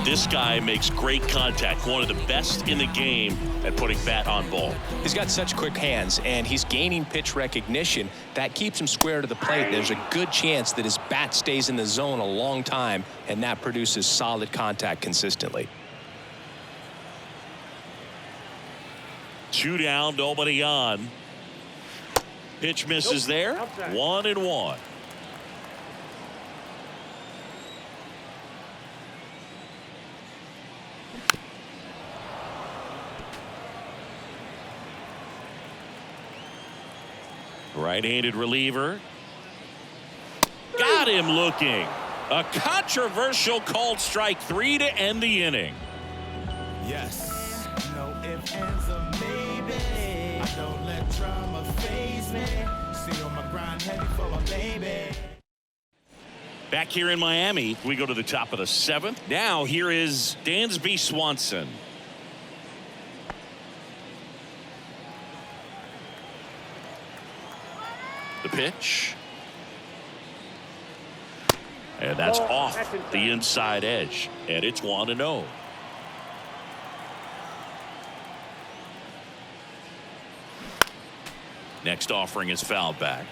This guy makes great contact, one of the best in the game at putting bat on ball. He's got such quick hands, and he's gaining pitch recognition. That keeps him square to the plate. There's a good chance that his bat stays in the zone a long time, and that produces solid contact consistently. 2 down, nobody on. Pitch misses there. 1-1. Right-handed reliever. Got him looking. A controversial called strike 3 to end the inning. Yes. No ifs, ands, or maybe. I don't let drama faze me. See on my grind heavy for my baby. Back here in Miami, we go to the top of the 7th. Now here is Dansby Swanson. The pitch. And that's off the inside edge. And it's 1-0. Next offering is fouled back.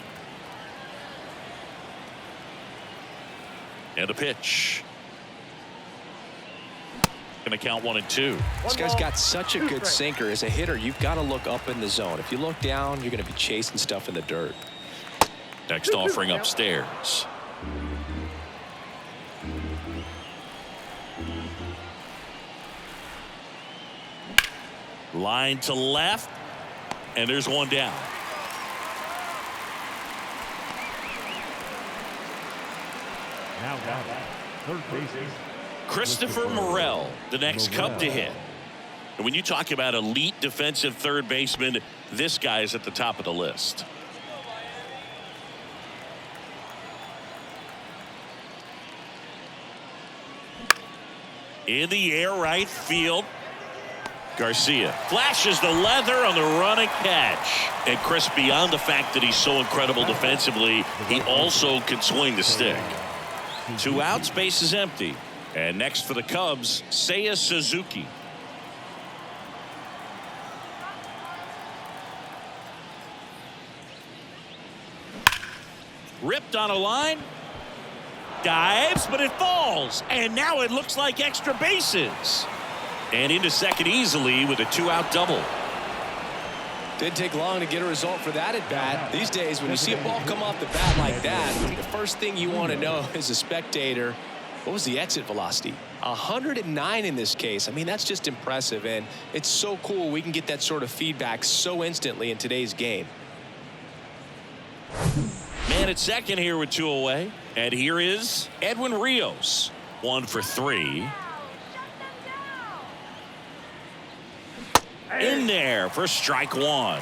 And the pitch. Going to count 1-2. This guy's got such a good sinker. As a hitter, you've got to look up in the zone. If you look down, you're going to be chasing stuff in the dirt. Next offering upstairs. Line to left, and there's one down. Now down, third baseman, Christopher Morel, the next Cub to hit. And when you talk about elite defensive third baseman, this guy is at the top of the list. In the air, right field. Garcia flashes the leather on the run and catch. And Chris, beyond the fact that he's so incredible defensively, he also can swing the stick. 2 outs, base is empty. And next for the Cubs, Seiya Suzuki. Ripped on a line. Dives, but it falls. And now it looks like extra bases. And into second easily with a 2-out double. Didn't take long to get a result for that at bat. These days, when you see a ball come off the bat like that, the first thing you want to know as a spectator, what was the exit velocity? 109 in this case. I mean, that's just impressive, and it's so cool we can get that sort of feedback so instantly in today's game. Man at second here with 2 away. And here is Edwin Rios. 1 for 3. In there for strike 1.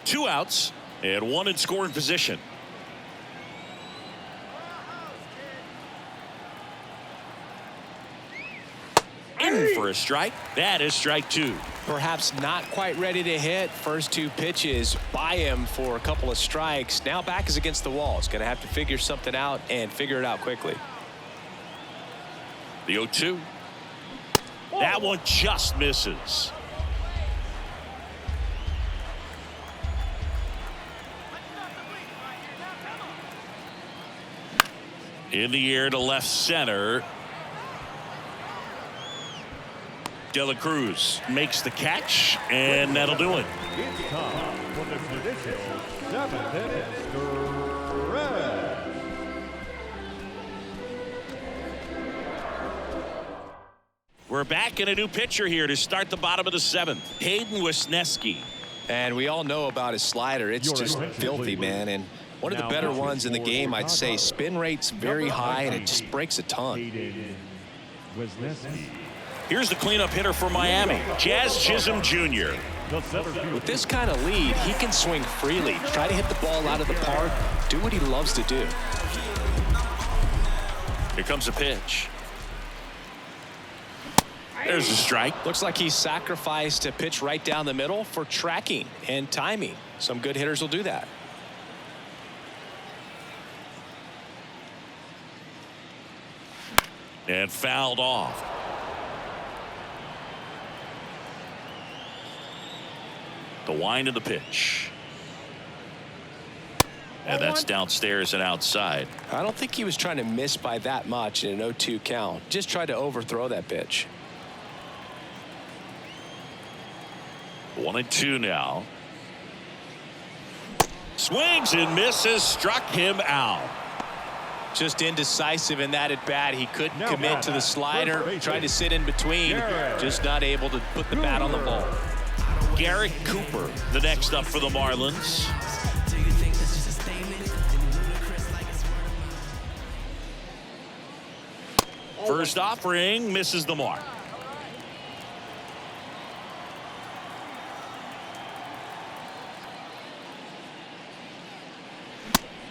Two outs and 1 in scoring position. In for a strike. That is strike 2. Perhaps not quite ready to hit. First 2 pitches by him for a couple of strikes. Now back is against the wall. He's going to have to figure something out and figure it out quickly. The 0-2. That one just misses. In the air to left center. De La Cruz makes the catch, and that'll do it. it's time for the traditional 7th stretch. We're back in a new pitcher here to start the bottom of the 7th. Hayden Wisniewski. And we all know about his slider. It's just filthy, man. And one of the better ones in the game, I'd say. Spin rate's very high, and it just breaks a ton. Here's the cleanup hitter for Miami, Jazz Chisholm Jr. With this kind of lead, he can swing freely, try to hit the ball out of the park, do what he loves to do. Here comes a pitch. There's a strike. Looks like he sacrificed a pitch right down the middle for tracking and timing. Some good hitters will do that. And fouled off. The wind of the pitch. And that's downstairs and outside. I don't think he was trying to miss by that much in an 0-2 count. Just tried to overthrow that pitch. 1-2 now. Swings and misses, struck him out. Just indecisive in that at bat. He couldn't commit to the slider. Tried to sit in between. Just not able to put the bat on the ball. Garrett Cooper, the next up for the Marlins. First offering misses the mark.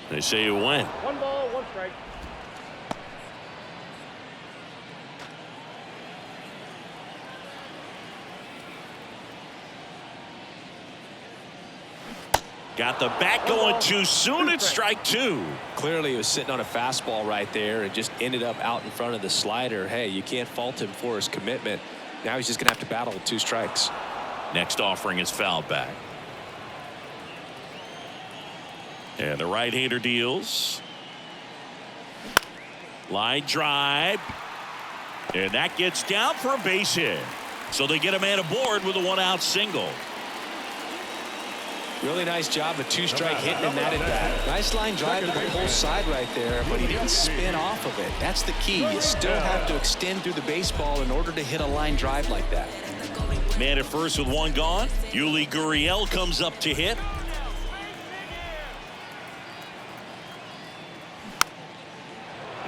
They say you win. 1 ball, 1 strike. Got the bat going too soon. It's strike 2. Clearly he was sitting on a fastball right there and just ended up out in front of the slider. Hey, you can't fault him for his commitment. Now he's just going to have to battle with 2 strikes. Next offering is fouled back. And the right-hander deals. Line drive. And that gets down for a base hit. So they get a man aboard with a 1-out single. Really nice job of two-strike hitting him that at bat. Nice line drive to the pull side right there, but he didn't spin off of it. That's the key. You still have to extend through the baseball in order to hit a line drive like that. Man at first with one gone. Yuli Gurriel comes up to hit.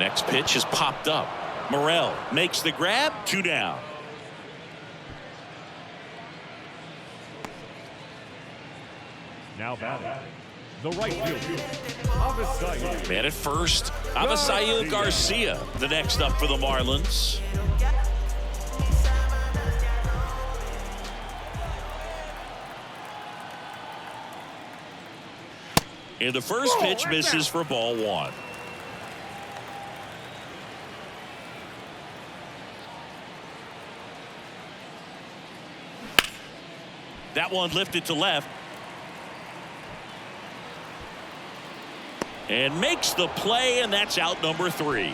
Next pitch is popped up. Morel makes the grab. 2 down. Now batting, the right fielder, Avisail. Man at first, Avisail Garcia, the next up for the Marlins. And the first pitch misses for ball 1. That one lifted to left. And makes the play, and that's out number 3.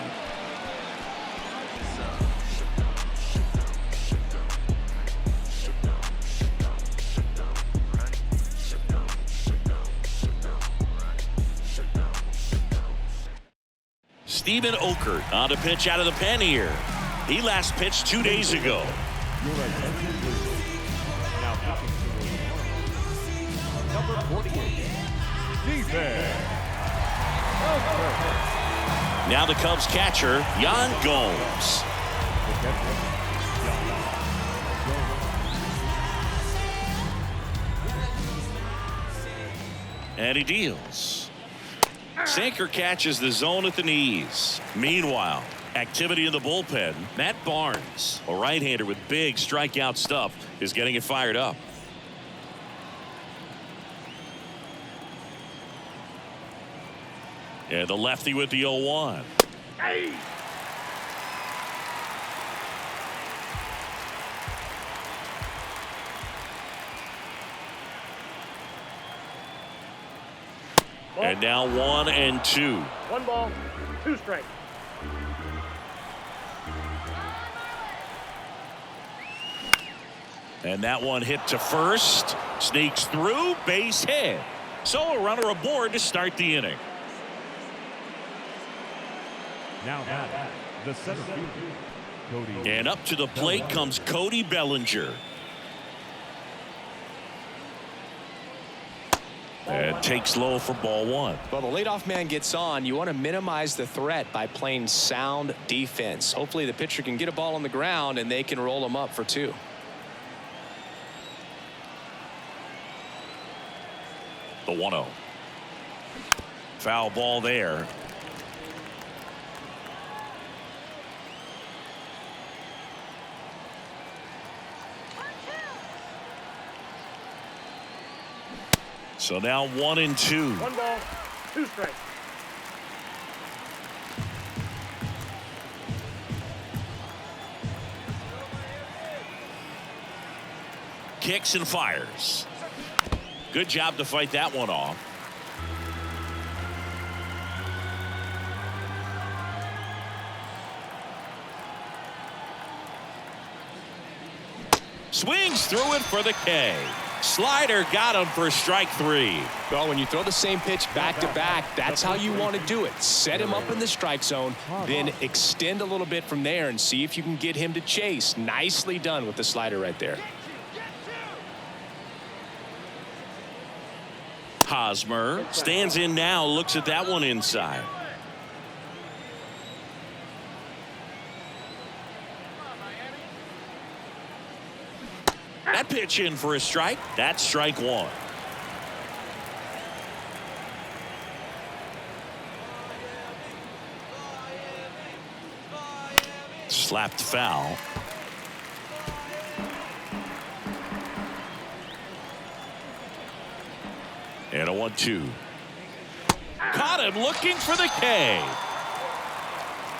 Steven Okert on to pitch out of the pen here. He last pitched 2 days ago. Your attention, please. Now pitching to number 48, defense. Now the Cubs catcher, Yan Gomes. And he deals. Sinker catches the zone at the knees. Meanwhile, activity in the bullpen. Matt Barnes, a right-hander with big strikeout stuff, is getting it fired up. And the lefty with the 0-1. Hey. And now 1 and 2. 1 ball, 2 strikes. And that one hit to first. Sneaks through, base hit. So a runner aboard to start the inning. Now batting, the center fielder, Cody. And up to the plate comes Cody Bellinger. And takes low for ball 1. Well, the leadoff man gets on. You want to minimize the threat by playing sound defense. Hopefully the pitcher can get a ball on the ground and they can roll him up for 2. The 1-0. Foul ball there. So now 1 and 2. 1 ball, 2 strikes. Kicks and fires. Good job to fight that one off. Swings through it for the K. Slider got him for strike 3. Well, when you throw the same pitch back to back, that's how you want to do it. Set him up in the strike zone, then extend a little bit from there and see if you can get him to chase. Nicely done with the slider right there. Hosmer stands in now, looks at that one inside. That pitch in for a strike. That's strike 1. Slapped foul. And a 1-2. Caught him looking for the K.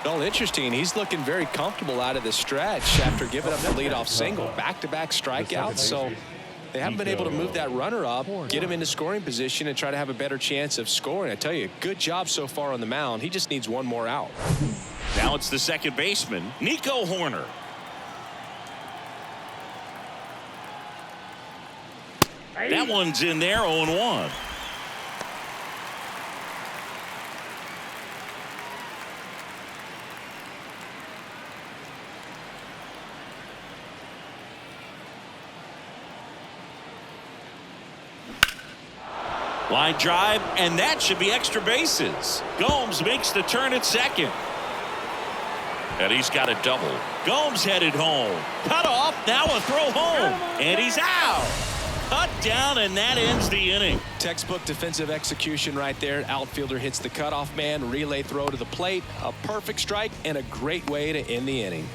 Well, interesting. He's looking very comfortable out of the stretch after giving up the leadoff single. Back-to-back strikeouts. So they haven't been able to move that runner up, get him into scoring position, and try to have a better chance of scoring. I tell you, good job so far on the mound. He just needs one more out. Now it's the second baseman, Nico Horner. That one's in there, 0-1. Line drive, and that should be extra bases. Gomes makes the turn at second. And he's got a double. Gomes headed home. Cut off, now a throw home. And he's out. Cut down, and that ends the inning. Textbook defensive execution right there. Outfielder hits the cutoff man. Relay throw to the plate. A perfect strike and a great way to end the inning.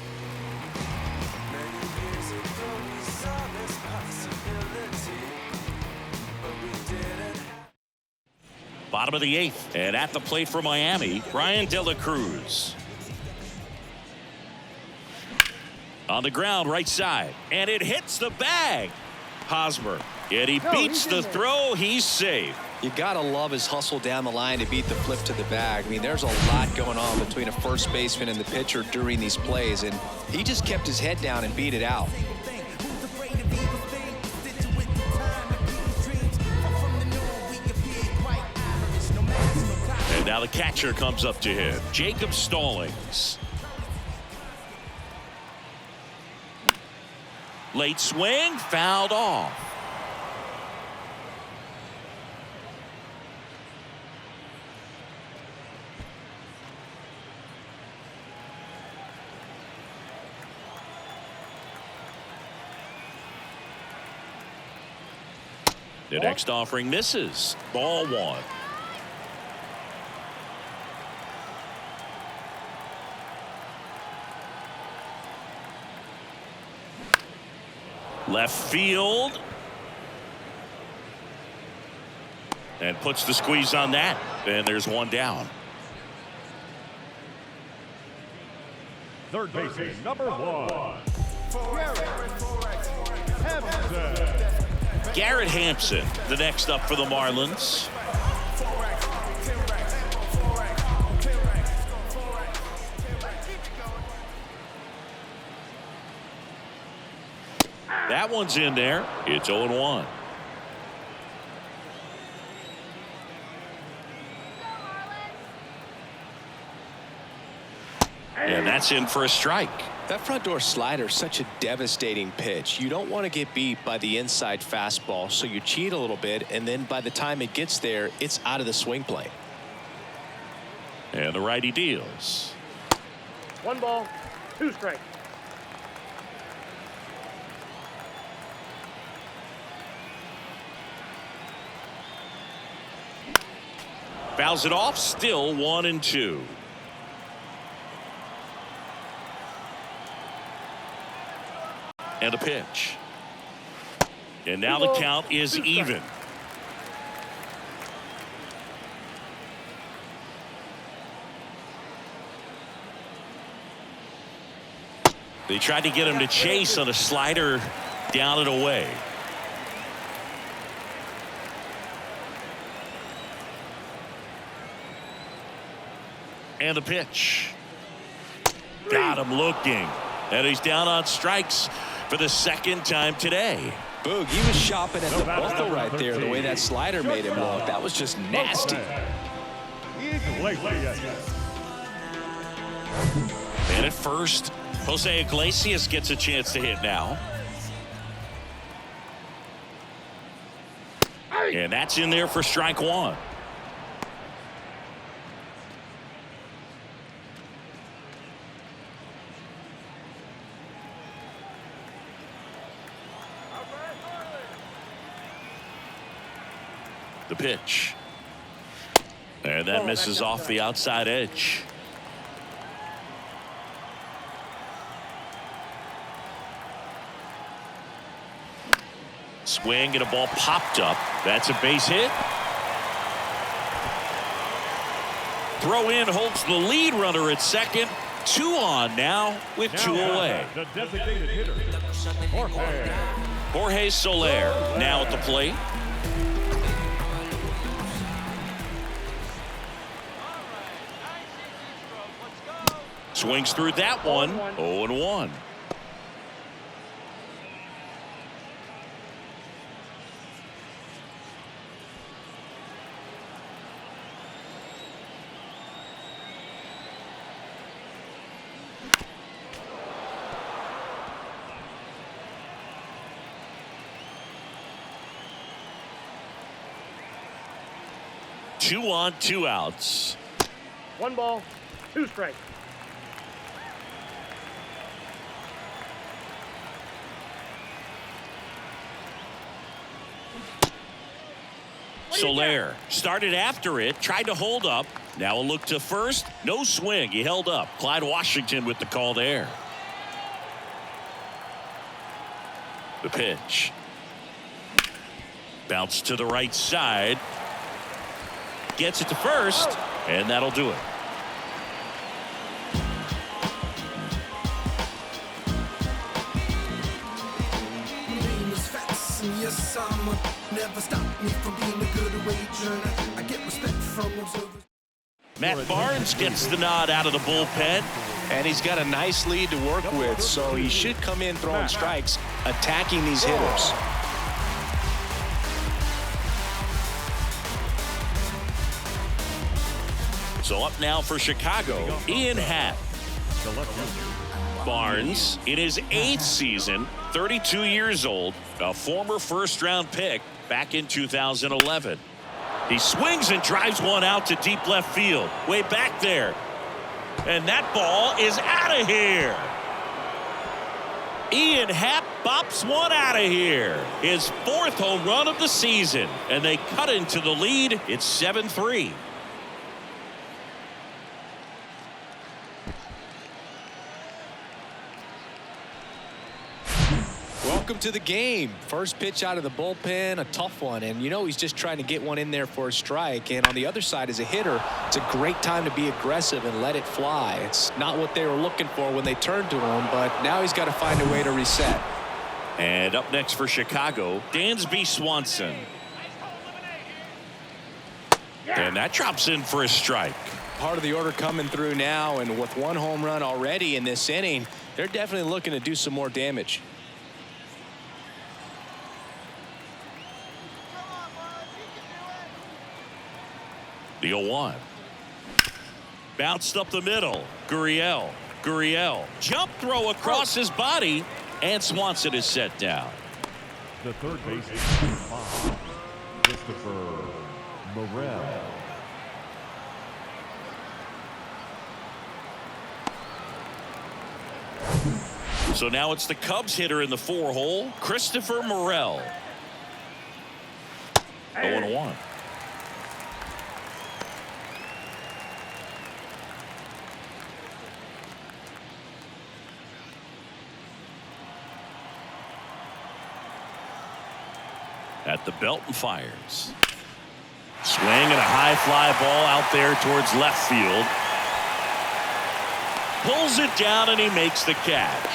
Bottom of the 8th, and at the plate for Miami, Brian De La Cruz. On the ground, right side, and it hits the bag. Hosmer, and he beats the throw. He's safe. You gotta love his hustle down the line to beat the flip to the bag. I mean, there's a lot going on between a first baseman and the pitcher during these plays, and he just kept his head down and beat it out. And now the catcher comes up to him, Jacob Stallings. Late swing, fouled off. The next offering misses. Ball 1. Left field. And puts the squeeze on that. And there's one down. Third baseman, number 1. Garrett Hampson, the next up for the Marlins. That one's in there. It's 0-1. And that's in for a strike. That front door slider is such a devastating pitch. You don't want to get beat by the inside fastball, so you cheat a little bit, and then by the time it gets there, it's out of the swing plane. And the righty deals. 1 ball, 2 strikes. Fouls it off, still 1-2. And a pitch. And now the count is even. They tried to get him to chase on a slider down and away. And the pitch. Got him looking. And he's down on strikes for the second time today. Boog, he was shopping at the buckle right there, the way that slider made him look. That was just nasty. And at first, Jose Iglesias gets a chance to hit now. And that's in there for strike 1. The pitch. And that misses off the outside edge. Swing and a ball popped up. That's a base hit. Throw in holds the lead runner at second. 2 on now with 2 away. The designated hitter, Jorge Soler now at the plate. Swings through that one. 0-1. 2 on, 2 outs. 1 ball, 2 strikes. Soler started after it, tried to hold up. Now a look to first. No swing. He held up. Clyde Washington with the call there. The pitch. Bounce to the right side. Gets it to first, and that'll do it. Matt Barnes gets the nod out of the bullpen. And he's got a nice lead to work with, so he should come in throwing strikes, attacking these hitters. So up now for Chicago, Ian Happ. Barnes, in his 8th season, 32 years old, a former first-round pick back in 2011. He swings and drives one out to deep left field, way back there. And that ball is out of here. Ian Happ bops one out of here. His 4th home run of the season. And they cut into the lead. It's 7-3. Welcome to the game. First pitch out of the bullpen, a tough one. And, he's just trying to get one in there for a strike. And on the other side, as a hitter, it's a great time to be aggressive and let it fly. It's not what they were looking for when they turned to him, but now he's got to find a way to reset. And up next for Chicago, Dansby Swanson. And that drops in for a strike. Part of the order coming through now, and with 1 home run already in this inning, they're definitely looking to do some more damage. The 0-1. Bounced up the middle. Gurriel. Jump throw across his body. And Swanson is set down. The third baseman, Christopher Morel. So now it's the Cubs hitter in the 4-hole, Christopher Morel. 0-1. At the belt and fires. Swing and a high fly ball out there towards left field. Pulls it down and he makes the catch.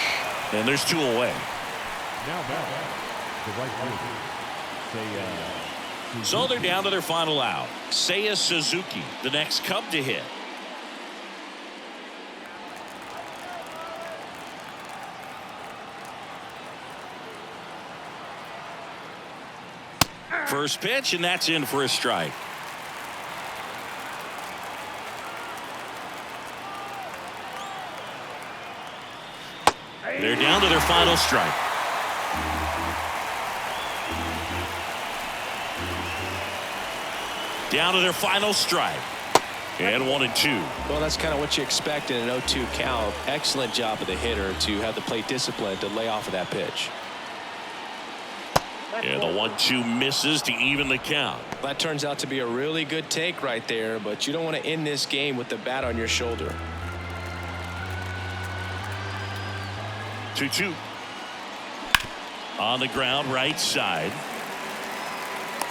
And there's 2 away. Now the right fielder. So they're down to their final out. Seiya Suzuki, the next Cub to hit. First pitch, and that's in for a strike. They're down to their final strike. Down to their final strike. And 1-2. Well, that's kind of what you expect in an 0-2 count. Excellent job of the hitter to have the plate discipline to lay off of that pitch. And the 1-2 misses to even the count. That turns out to be a really good take right there, but you don't want to end this game with the bat on your shoulder. 2-2. On the ground, right side.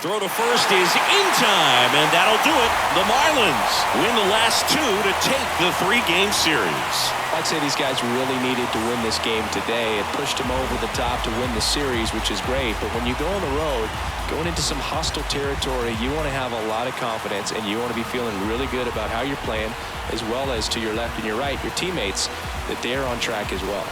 Throw to first is in time, and that'll do it. The Marlins win the last 2 to take the 3-game series. I'd say these guys really needed to win this game today. It pushed them over the top to win the series, which is great. But when you go on the road, going into some hostile territory, you want to have a lot of confidence, and you want to be feeling really good about how you're playing, as well as to your left and your right, your teammates, that they're on track as well.